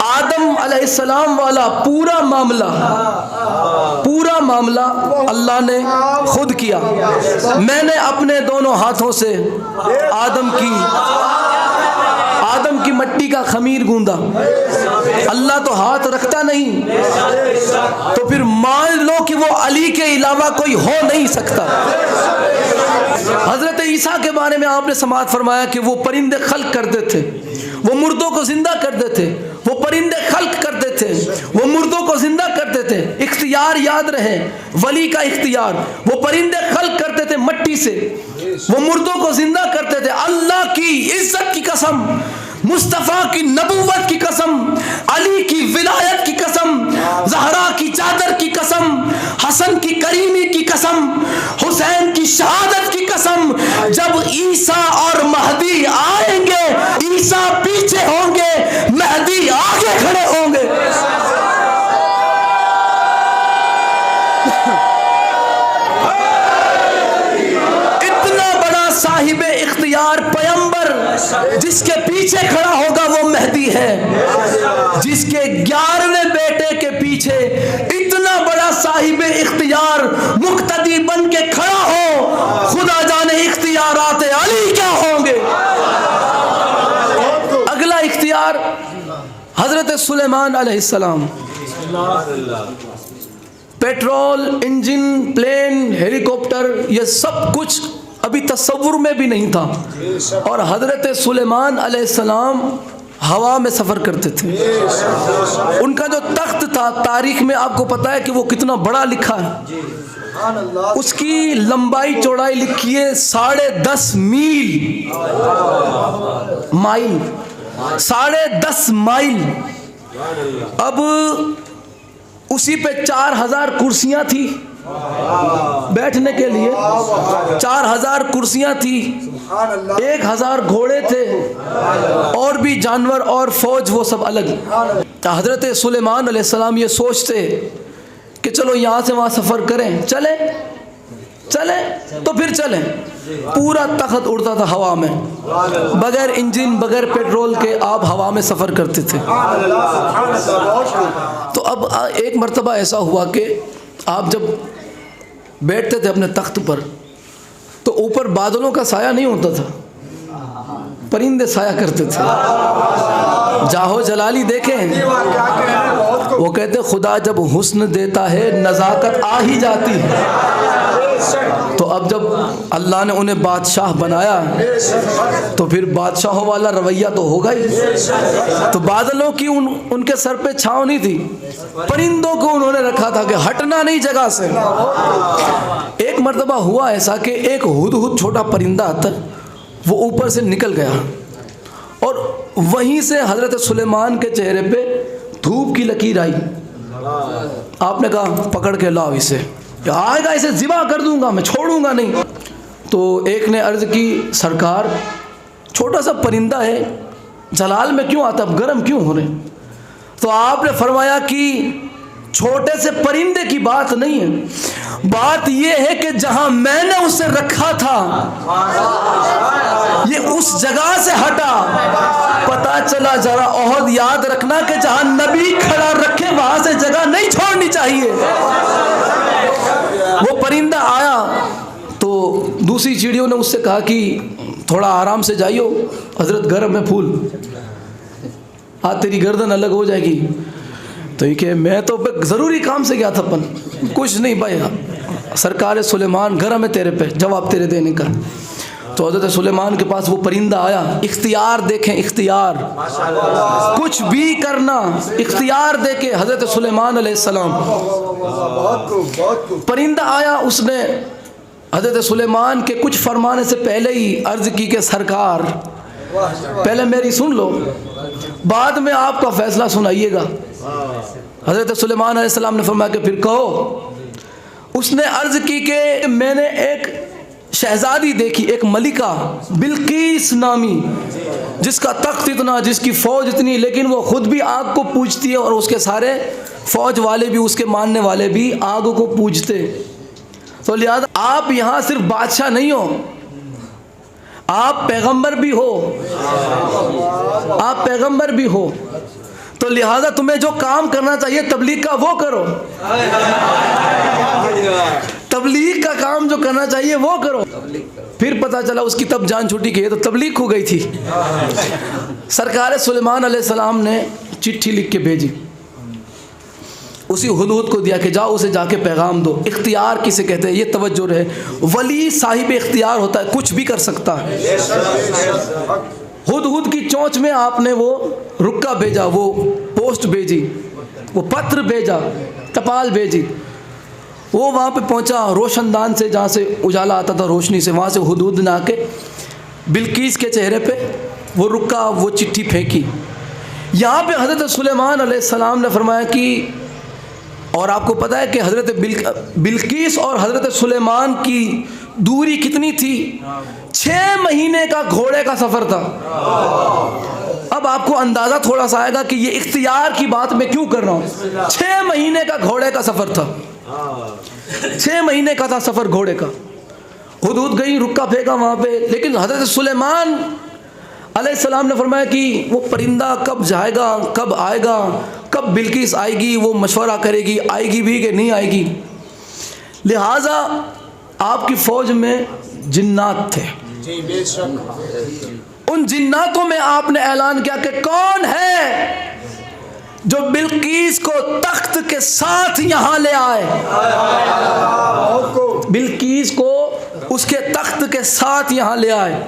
آدم علیہ السلام والا پورا معاملہ اللہ نے خود کیا. میں نے اپنے دونوں ہاتھوں سے آدم کی مٹی کا خمیر گوندا. اللہ تو ہاتھ رکھتا نہیں, تو پھر مان لو کہ وہ علی کے علاوہ کوئی ہو نہیں سکتا. حضرت عیسیٰ کے بارے میں آپ نے سماعت فرمایا کہ وہ پرندے خلق کرتے تھے, وہ مردوں کو زندہ کرتے تھے, وہ پرندے خلق کرتے تھے, وہ مردوں کو زندہ کرتے تھے. اختیار یاد رہے, ولی کا اختیار. وہ پرندے خلق کرتے تھے مٹی سے, وہ مردوں کو زندہ کرتے تھے. اللہ کی عزت کی قسم, مصطفیٰ کی نبوت کی قسم, علی کی ولایت کی قسم, زہرا کی چادر کی قسم, حسن کی کریمی کی قسم, حسین کی شہادت کی قسم. جب عیسیٰ اور مہدی آئیں گے, عیسیٰ پیچھے ہوں گے, مہدی آگے کھڑے ہوں گے. جس کے پیچھے کھڑا ہوگا وہ مہدی ہے. جس کے 11ویں بیٹے کے پیچھے اتنا بڑا صاحب اختیار مقتدی بن کے کھڑا ہو, خدا جانے اختیارات علی کیا ہوں گے. اگلا اختیار حضرت سلیمان علیہ السلام. پیٹرول, انجن, پلین, ہیلی کاپٹر, یہ سب کچھ ابھی تصور میں بھی نہیں تھا, اور حضرت سلیمان علیہ السلام ہوا میں سفر کرتے تھے. ان کا جو تخت تھا تاریخ میں آپ کو پتا ہے کہ وہ کتنا بڑا لکھا ہے. اس کی لمبائی چوڑائی لکھی ہے 10.5 مائل 10.5 مائل. اب اسی پہ 4000 کرسیاں تھی بیٹھنے کے لیے, 4000 کرسیاں تھی, 1000 گھوڑے تھے, اور بھی جانور اور فوج وہ سب الگ. حضرت سلیمان علیہ السلام یہ سوچتے کہ چلو یہاں سے وہاں سفر کریں, چلیں تو پھر چلیں. پورا تخت اڑتا تھا ہوا میں, بغیر انجن بغیر پیٹرول کے آپ ہوا میں سفر کرتے تھے. تو اب ایک مرتبہ ایسا ہوا کہ آپ جب بیٹھتے تھے اپنے تخت پر تو اوپر بادلوں کا سایہ نہیں ہوتا تھا, پرندے سایہ کرتے تھے. جاہو جلالی دیکھیں, وہ کہتے خدا جب حسن دیتا ہے نزاکت آ ہی جاتی ہے. تو اب جب اللہ نے انہیں بادشاہ بنایا تو پھر بادشاہوں والا رویہ تو ہوگا ہی. تو بادلوں کی ان کے سر پہ چھاؤں نہیں تھی, پرندوں کو انہوں نے رکھا تھا کہ ہٹنا نہیں جگہ سے. ایک مرتبہ ہوا ایسا کہ ایک ہدہد چھوٹا پرندہ آتا, وہ اوپر سے نکل گیا, اور وہیں سے حضرت سلیمان کے چہرے پہ دھوپ کی لکیر آئی. آپ نے کہا پکڑ کے لاؤ اسے, آئے گا اسے ذبح کر دوں گا, میں چھوڑوں گا نہیں. تو ایک نے عرض کی سرکار چھوٹا سا پرندہ ہے, جلال میں کیوں آتا, اب گرم کیوں ہو رہے. تو آپ نے فرمایا کہ چھوٹے سے پرندے کی بات نہیں ہے, بات یہ ہے کہ جہاں میں نے اسے رکھا تھا یہ اس جگہ سے ہٹا. پتا چلا ذرا عہد یاد رکھنا کہ جہاں نبی کھڑا رکھے وہاں سے جگہ نہیں چھوڑنی چاہیے. وہ پرندہ آیا تو دوسری چڑیوں نے اس سے کہا کہ تھوڑا آرام سے جائیو, حضرت گرم ہے پھول, تیری گردن الگ ہو جائے گی. تو یہ کہ میں تو ضروری کام سے گیا تھا, کچھ نہیں بھائی, سرکار سلیمان گرم ہے تیرے پہ, جواب تیرے دینے کا. تو حضرت سلیمان کے پاس وہ پرندہ آیا. اختیار دیکھیں, اختیار, کچھ بھی کرنا اختیار دے کے حضرت سلیمان علیہ السلام. پرندہ آیا, اس نے حضرت سلیمان کے کچھ فرمانے سے پہلے ہی عرض کی کہ سرکار پہلے میری سن لو, بعد میں آپ کا فیصلہ سنائیے گا. حضرت سلیمان علیہ السلام نے فرمایا کہ پھر کہو. اس نے عرض کی کہ میں نے ایک شہزادی دیکھی, ایک ملکہ بلقیس نامی, جس کا تخت اتنا, جس کی فوج اتنی, لیکن وہ خود بھی آگ کو پوجتی ہے اور اس کے سارے فوج والے بھی, اس کے ماننے والے بھی آگ کو پوجتے. تو لہذا آپ یہاں صرف بادشاہ نہیں ہو, آپ پیغمبر بھی ہو, آپ پیغمبر بھی ہو. تو لہذا تمہیں جو کام کرنا چاہیے تبلیغ کا وہ کرو, تبلیغ کا کام جو کرنا چاہیے وہ کرو. پھر پتہ چلا اس کی تب جان چھوٹی کہ یہ تو تبلیغ ہو گئی تھی. سرکار سلیمان علیہ السلام نے چٹھی لکھ کے بھیجی, اسی ہدہد کو دیا کہ جاؤ اسے جا کے پیغام دو. اختیار کسے کہتے ہیں یہ توجہ رہے, ولی صاحب اختیار ہوتا ہے, کچھ بھی کر سکتا ہے. ہدہد کی چونچ میں آپ نے وہ رکا بھیجا, وہ پوسٹ بھیجی, وہ پتر بھیجا, ٹپال بھیجی. وہ وہاں پہ پہنچا روشن دان سے, جہاں سے اجالا آتا تھا روشنی سے, وہاں سے ہدہد نے آ کے بلقیس کے چہرے پہ وہ رکا, وہ چٹھی پھینکی. یہاں پہ حضرت سلیمان علیہ السلام نے فرمایا کہ, اور آپ کو پتہ ہے کہ حضرت بلقیس اور حضرت سلیمان کی دوری کتنی تھی, 6 مہینے کا گھوڑے کا سفر تھا. اب آپ کو اندازہ تھوڑا سا آئے گا کہ یہ اختیار کی بات میں کیوں کر رہا ہوں. 6 مہینے کا گھوڑے کا سفر تھا, 6 مہینے کا تھا سفر گھوڑے کا. ہدہد گئی, رکا پھینکا وہاں پہ, لیکن حضرت سلیمان علیہ السلام نے فرمایا کہ وہ پرندہ کب جائے گا، کب آئے گا، کب بلقیس آئے گی، وہ مشورہ کرے گی آئے گی بھی کہ نہیں آئے گی۔ لہٰذا آپ کی فوج میں جنات تھے، ان جناتوں میں آپ نے اعلان کیا کہ کون ہے جو بلقیس کو تخت کے ساتھ یہاں لے آئے، بلقیس کو اس کے تخت کے ساتھ یہاں لے آئے۔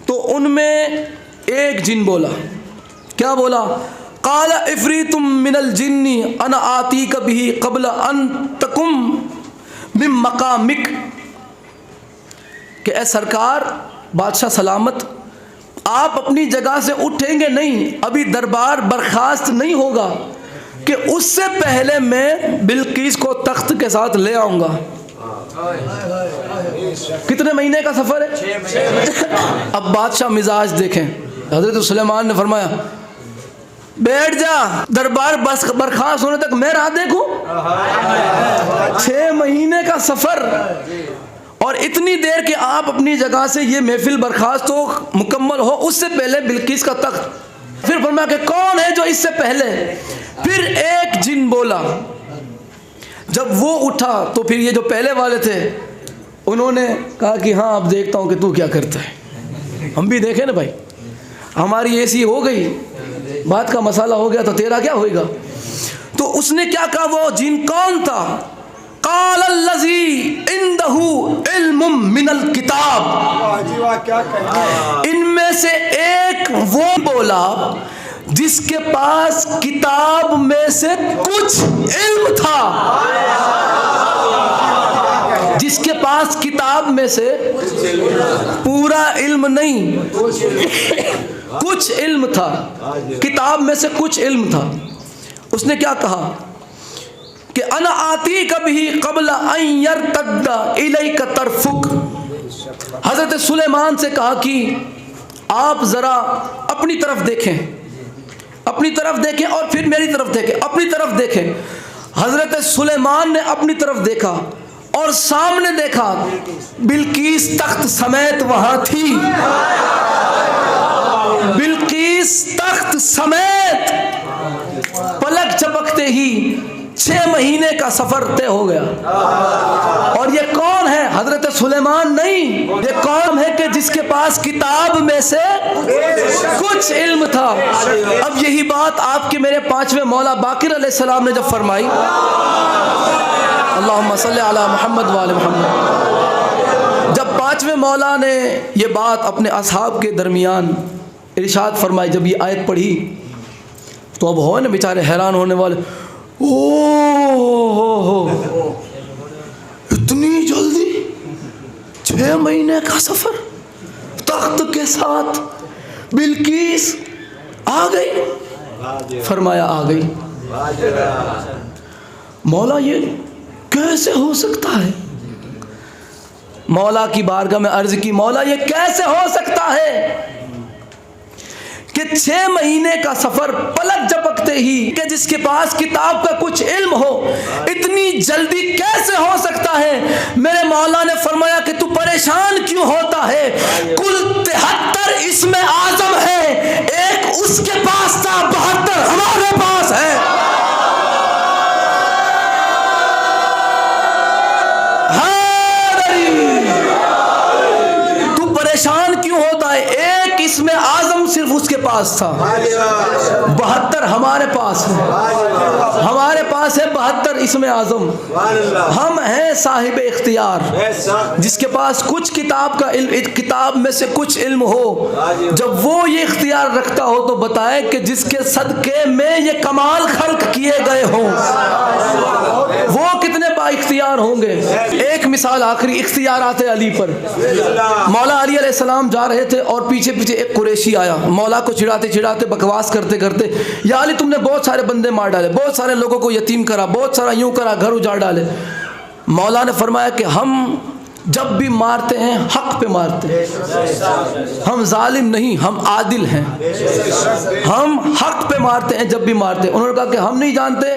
تو ان میں ایک جن بولا، کیا بولا؟ قال عفریت من الجن انا آتیک بہ قبل ان تقم من مقامک، کہ اے سرکار بادشاہ سلامت، آپ اپنی جگہ سے اٹھیں گے نہیں، ابھی دربار برخاست نہیں ہوگا کہ اس سے پہلے میں بلقیس کو تخت کے ساتھ لے آؤں گا۔ کتنے مہینے کا سفر ہے؟ اب بادشاہ مزاج دیکھیں، حضرت سلیمان نے فرمایا بیٹھ جا، دربار برخاست ہونے تک میں راہ دیکھوں؟ 6 مہینے کا سفر، اور اتنی دیر کہ آپ اپنی جگہ سے یہ محفل برخاست ہو، مکمل ہو، اس سے پہلے بلقیس کا تخت۔ پھر فرمایا کہ کون ہے جو اس سے پہلے؟ پھر ایک جن بولا، جب وہ اٹھا تو پھر یہ جو پہلے والے تھے انہوں نے کہا کہ ہاں اب دیکھتا ہوں کہ تو کیا کرتا ہے، ہم بھی دیکھیں نا بھائی، ہماری ایسی ہو گئی، بات کا مسئلہ ہو گیا تو تیرا کیا ہوئے گا۔ تو اس نے کیا کہا، وہ جن کون تھا؟ قال الذی عنده علم من الکتاب، ان میں سے ایک وہ بولا جس کے پاس کتاب میں سے کچھ علم تھا، جس کے پاس کتاب میں سے پورا علم نہیں، کچھ علم تھا، کتاب میں سے کچھ علم تھا۔ اس نے کیا کہا کہ انا آتیک بہ قبل ان یرتد الیک طرفک، حضرت سلیمان سے کہا کہ آپ ذرا اپنی طرف دیکھیں، اپنی طرف دیکھیں اور پھر میری طرف دیکھیں، اپنی طرف دیکھیں۔ حضرت سلیمان نے اپنی طرف دیکھا اور سامنے دیکھا بلقیس تخت سمیت وہاں تھی، بلقیس تخت سمیت، پلک چپکتے ہی 6 مہینے کا سفر طے ہو گیا۔ اور یہ کون ہے؟ حضرت سلیمان نہیں، یہ کون ہے کہ جس کے پاس کتاب میں سے کچھ علم تھا۔ اب یہی بات آپ کے میرے 5ویں مولا باقر علیہ السلام نے جب فرمائی، اللہم صلی علی محمد وآل محمد، جب 5ویں مولا نے یہ بات اپنے اصحاب کے درمیان ارشاد فرمائی، جب یہ آیت پڑھی تو اب ہو نا بیچارے حیران ہونے والے، اتنی جلدی 6 مہینے کا سفر، تخت کے ساتھ بلقیس آ گئی؟ فرمایا آ گئی۔ مولا یہ کیسے ہو سکتا ہے؟ مولا کی بارگاہ میں عرض کی، مولا یہ کیسے ہو سکتا ہے کہ 6 مہینے کا سفر پلک جھپکتے ہی کہ جس کے پاس کتاب کا کچھ علم ہو، اتنی جلدی کیسے ہو سکتا ہے؟ میرے مولا نے فرمایا کہ تو پریشان کیوں ہوتا ہے؟ کل 73 اسم اعظم ہے، ایک اس کے پاس تھا، 72 ہمارے پاس ہے۔ تو پریشان کیوں ہوتا ہے؟ ایک اسم اعظم صرف اس کے پاس تھا، 72 ہمارے پاس ہے، ہمارے پاس ہے 72 اسم اعظم۔ ہم ہیں صاحب اختیار، جس کے پاس کچھ کتاب کا علم، کتاب میں سے کچھ علم ہو، جب وہ یہ اختیار رکھتا ہو تو بتائے کہ جس کے صدقے میں یہ کمال خلق کیے گئے ہوں وہ کتنے با اختیار ہوں گے۔ ایک مثال آخری اختیارات علی پر، مولا علی علیہ السلام جا رہے تھے اور پیچھے پیچھے ایک قریشی آیا، مولا کو چڑھاتے چڑھاتے بکواس کرتے کرتے، یا علی تم نے بہت سارے بندے مار ڈالے، بہت سارے لوگوں کو یتیم کرا، بہت سارا یوں کرا، گھر اجاڑ ڈالے۔ مولا نے فرمایا کہ ہم جب بھی مارتے ہیں حق پہ مارتے ہیں، ہم ظالم نہیں، ہم عادل ہیں، ہم حق پہ مارتے ہیں جب بھی مارتے ہیں۔ انہوں نے کہا کہ ہم نہیں جانتے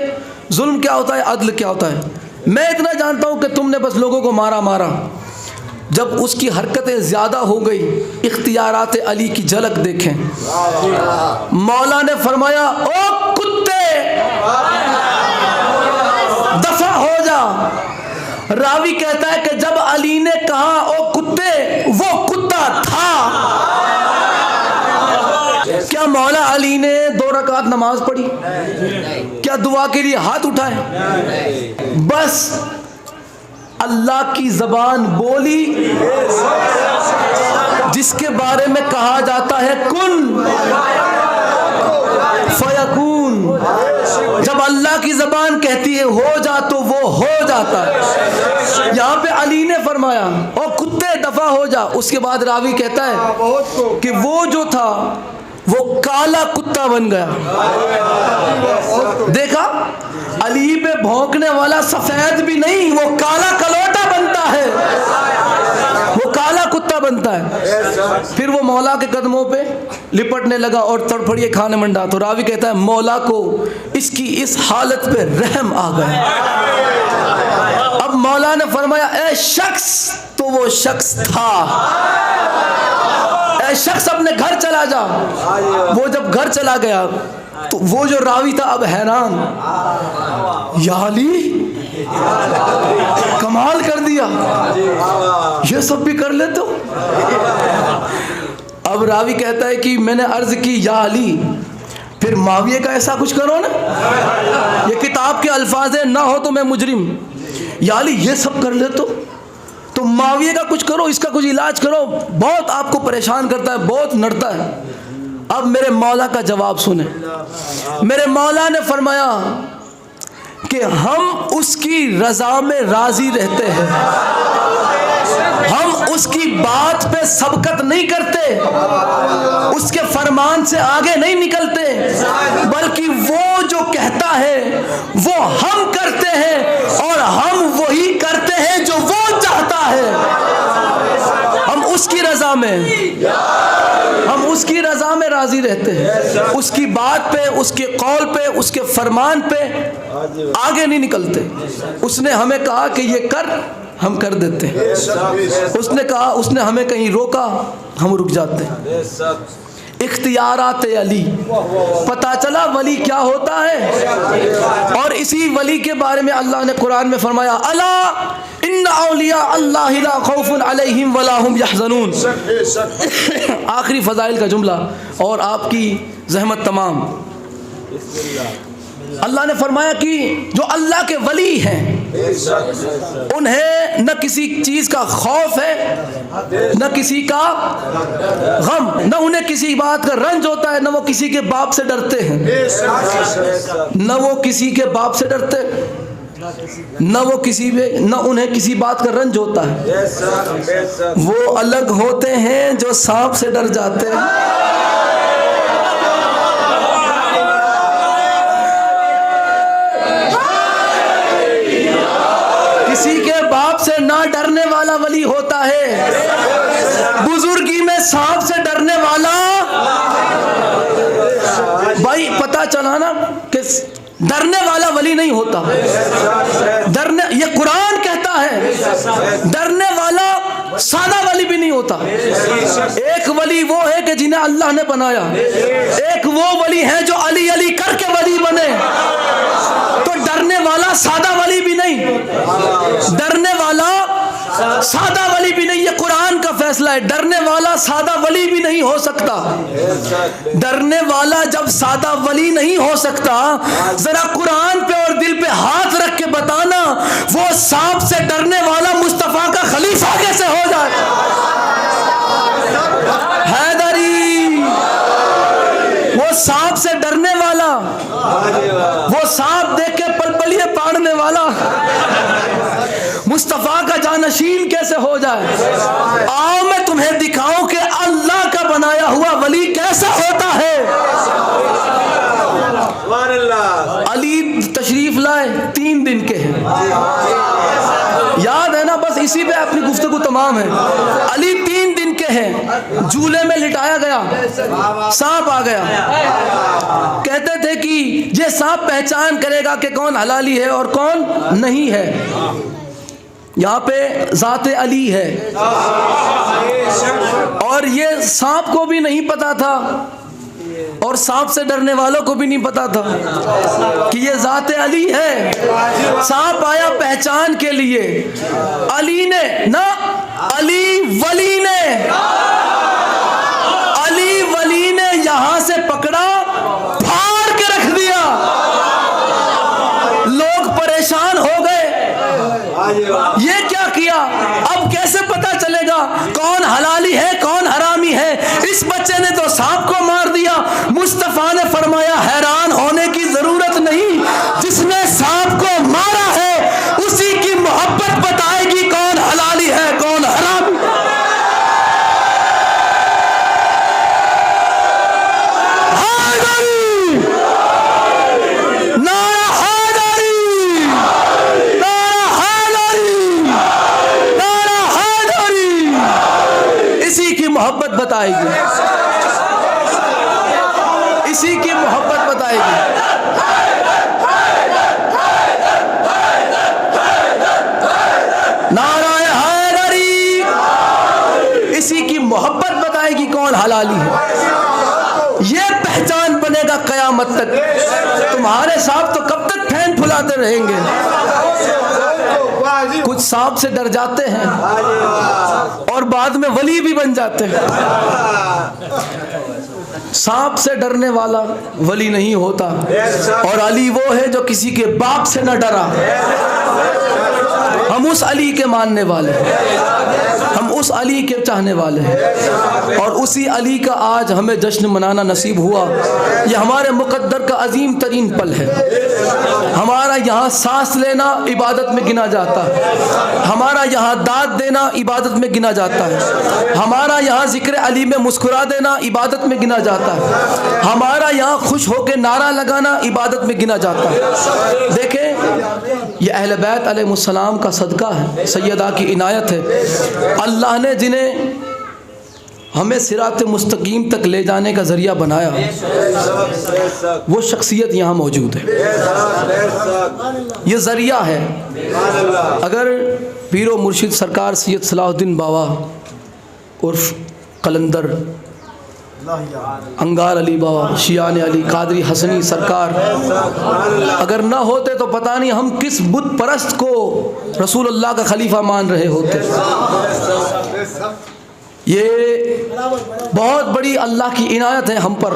ظلم کیا ہوتا ہے، عدل کیا ہوتا ہے، میں اتنا جانتا ہوں کہ تم نے بس لوگوں کو مارا۔ جب اس کی حرکتیں زیادہ ہو گئی، اختیارات علی کی جھلک دیکھیں۔ مولا نے فرمایا او کتے دفع ہو جا۔ راوی کہتا ہے کہ جب علی نے کہا او کتے، وہ کتا تھا۔ کیا مولا علی نے 2 رکعت نماز پڑھی؟ کیا دعا کے لیے ہاتھ اٹھائے؟ بس اللہ کی زبان بولی جس کے بارے میں کہا جاتا ہے کن فیکون۔ جب اللہ کی زبان کہتی ہے ہو جا تو وہ ہو جاتا ہے۔ یہاں پہ علی نے فرمایا او کتے دفع ہو جا، اس کے بعد راوی کہتا ہے کہ وہ جو تھا وہ کالا کتا بن گیا۔ دیکھا، علی پہ بھونکنے والا سفید بھی نہیں، وہ کالا کلوٹا بنتا ہے، وہ کالا کتا بنتا ہے۔ پھر وہ مولا کے قدموں پہ لپٹنے لگا اور تڑپڑیے کھانے منڈا۔ تو راوی کہتا ہے مولا کو اس کی اس حالت پہ رحم آ گیا۔ اب مولا نے فرمایا اے شخص، تو وہ شخص تھا، اے شخص اپنے گھر چلا جا۔ وہ جب گھر چلا گیا تو وہ جو راوی تھا اب حیران، یا علی کمال کر دیا، یہ سب بھی کر لیتے ہو۔ اب راوی کہتا ہے کہ میں نے عرض کی یا علی پھر معاویہ کا ایسا کچھ کرو نا، یہ کتاب کے الفاظ ہیں، نہ ہو تو میں مجرم۔ یا علی یہ سب کر لیتے ہو تو معاویہ کا کچھ کرو، اس کا کچھ علاج کرو، بہت آپ کو پریشان کرتا ہے، بہت نڑتا ہے۔ اب میرے مولا کا جواب سنیں۔ میرے مولا نے فرمایا کہ ہم اس کی رضا میں راضی رہتے ہیں، ہم اس کی بات پہ سبقت نہیں کرتے، اس کے فرمان سے آگے نہیں نکلتے، بلکہ وہ جو کہتا ہے وہ ہم کرتے ہیں اور ہم وہی کرتے ہیں جو وہ چاہتا ہے۔ ہم اس کی رضا میں، ہم اس کی رضا میں راضی رہتے ہیں، اس کی بات پہ، اس کے قول پہ، اس کے فرمان پہ آگے نہیں نکلتے۔ اس نے ہمیں کہا کہ یہ کر، ہم کر دیتے ہیں۔ اس نے کہا، اس نے ہمیں کہیں روکا، ہم رک جاتے ہیں۔ اختیارات علی، پتہ چلا ولی کیا ہوتا ہے۔ اور اسی ولی کے بارے میں اللہ نے قرآن میں فرمایا الا ان اولیاء اللہ لا خوف علیہم ولا هم يحزنون۔ آخری فضائل کا جملہ اور آپ کی زحمت تمام۔ اللہ نے فرمایا کہ جو اللہ کے ولی ہیں انہیں نہ کسی چیز کا خوف ہے، نہ کسی کا غم، نہ انہیں کسی بات کا رنج ہوتا ہے، نہ وہ کسی کے باپ سے ڈرتے ہیں، نہ وہ کسی کے باپ سے ڈرتے، نہ وہ نہ انہیں کسی بات کا رنج ہوتا ہے۔ وہ الگ ہوتے ہیں جو سانپ سے ڈر جاتے ہیں۔ کسی کے باپ سے نہ ڈرنے والا ولی ہوتا ہے، بزرگی میں سانپ سے ڈرنے والا۔ بھائی پتہ چلا نا کہ ڈرنے والا ولی نہیں ہوتا، یہ قرآن کہتا ہے ڈرنے والا سادہ ولی بھی نہیں ہوتا۔ ایک ولی وہ ہے کہ جنہیں اللہ نے بنایا، ایک وہ ولی ہے جو علی علی کر کے ولی بنے۔ تو ڈرنے والا سادہ ولی بھی نہیں، ڈرنے والا سادہ ولی بھی نہیں، یہ قرآن کا فیصلہ ہے۔ ڈرنے والا سادہ ولی بھی نہیں ہو سکتا۔ ڈرنے والا جب سادہ ولی نہیں ہو سکتا، ذرا قرآن پہ اور دل پہ ہاتھ رکھ کے بتانا وہ سانپ سے ڈرنے والا مصطفیٰ کا خلیفہ کیسے ہو جائے؟ حیدری، وہ سانپ سے ڈرنے والا، وہ سانپ دیکھ کے پلپلیے پاڑنے والا مصطفیٰ کا جانشین کیسے ہو جائے؟ آؤ میں تمہیں دکھاؤں کہ اللہ کا بنایا ہوا ولی کیسا ہوتا ہے۔ علی تشریف لائے 3 دن کے ہیں، یاد ہے نا؟ بس اسی پہ اپنی گفتگو تمام ہے۔ علی 3 دن کے ہیں، جھولے میں لٹایا گیا، سانپ آ گیا۔ کہتے تھے کہ یہ سانپ پہچان کرے گا کہ کون حلالی ہے اور کون نہیں ہے۔ یہاں پہ ذات علی ہے، اور یہ سانپ کو بھی نہیں پتا تھا، اور سانپ سے ڈرنے والوں کو بھی نہیں پتا تھا کہ یہ ذات علی ہے۔ سانپ آیا پہچان کے لیے، علی نے نہ، علی ولی نے، علی ولی نے یہاں سے پکڑا، پھاڑ کے رکھ دیا۔ لوگ پریشان ہو گئے، یہ کیا کیا؟ اب کیسے پتا چلے گا کون حلالی ہے کون حرامی ہے؟ اس بچے نے تو سانپ کو مار دیا۔ مصطفیٰ نے فرمایا حیران ہونے کی ضرورت نہیں، جس نے سانپ کو مارا ہے اسی کی محبت بتائے گی کون حلالی ہے کون حرامی۔ حیدری، نعرہ حیدری، نعرہ حیدری، نعرہ حیدری، اسی کی محبت بتائے گی، اسی کی محبت بتائے گی۔ نعرہ حیدری، اسی کی محبت بتائے گی کون حلالی ہے۔ یہ پہچان بنے گا قیامت تک۔ تمہارے سانپ تو کب تک پھین پھلاتے رہیں گے؟ کچھ سانپ سے ڈر جاتے ہیں اور بعد میں ولی بھی بن جاتے ہیں۔ سانپ سے ڈرنے والا ولی نہیں ہوتا، اور علی وہ ہے جو کسی کے باپ سے نہ ڈرا۔ ہم اس علی کے ماننے والے ہیں، ہم اس علی کے چاہنے والے ہیں، اور اسی علی کا آج ہمیں جشن منانا نصیب ہوا۔ یہ ہمارے مقدر کا عظیم ترین پل ہے۔ ہمارا یہاں سانس لینا عبادت میں گنا جاتا ہے، ہمارا یہاں داد دینا عبادت میں گنا جاتا ہے، ہمارا یہاں ذکر علی میں مسکرا دینا عبادت میں گنا جاتا ہے، ہمارا یہاں خوش ہو کے نعرہ لگانا عبادت میں گنا جاتا ہے۔ دیکھیں یہ اہل بیت علیہ السلام کا صدقہ ہے، سیدہ کی عنایت ہے۔ اللہ نے جنہیں ہمیں صراط مستقیم تک لے جانے کا ذریعہ بنایا، وہ شخصیت یہاں موجود ہے، یہ ذریعہ ہے۔ اگر پیر و مرشد سرکار سید صلاح الدین بابا عرف قلندر انگار علی بابا شیعان علی قادری حسنی سرکار اگر نہ ہوتے تو پتہ نہیں ہم کس بت پرست کو رسول اللہ کا خلیفہ مان رہے ہوتے۔ یہ بہت بڑی اللہ کی عنایت ہے ہم پر،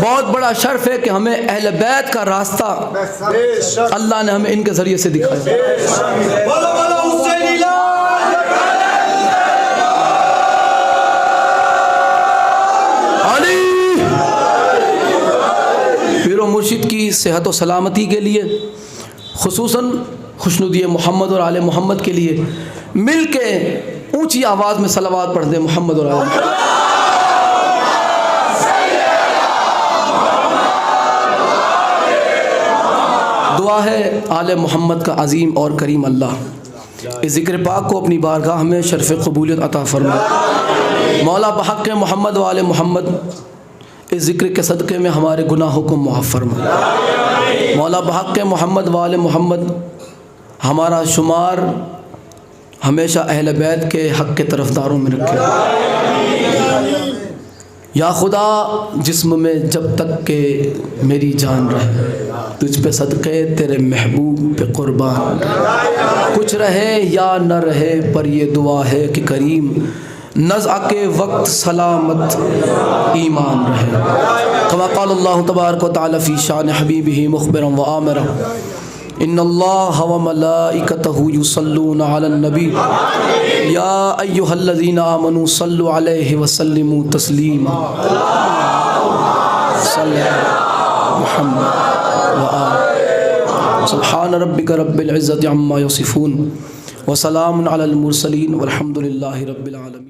بہت بڑا شرف ہے کہ ہمیں اہل بیت کا راستہ اللہ نے ہمیں ان کے ذریعے سے دکھایا۔ پیر و مرشد کی صحت و سلامتی کے لیے، خصوصاً خوشنودی محمد اور آل محمد کے لیے مل کے اونچی آواز میں صلوات پڑھ دیں محمد اور آل محمد۔ دعا ہے آل محمد کا عظیم اور کریم اللہ اس ذکر پاک کو اپنی بارگاہ میں شرف قبولیت عطا فرمائے۔ مولا بحق محمد و آل محمد اس ذکر کے صدقے میں ہمارے گناہوں کو معاف فرمائے۔ مولا بحق محمد و آل محمد ہمارا شمار ہمیشہ اہل بیت کے حق کے طرفداروں میں رکھے۔ یا خدا جسم میں جب تک کہ میری جان رہے، تجھ پہ صدقے تیرے محبوب پہ قربان رہے۔ کچھ رہے یا نہ رہے پر یہ دعا ہے کہ کریم نزع کے وقت سلامت ایمان رہے۔ کما قال اللہ تبارک و تعالی فی شان حبیبہ مخبرا و آمرا ان اللہ و ملائکتہ یصلون علی النبی یا ایہا الذین آمنوا صلوا علیہ وسلموا تسلیما صلی محمد و آل سبحان ربک رب العزت عما یصفون وسلام علی المرسلین والحمد للہ رب العالمین۔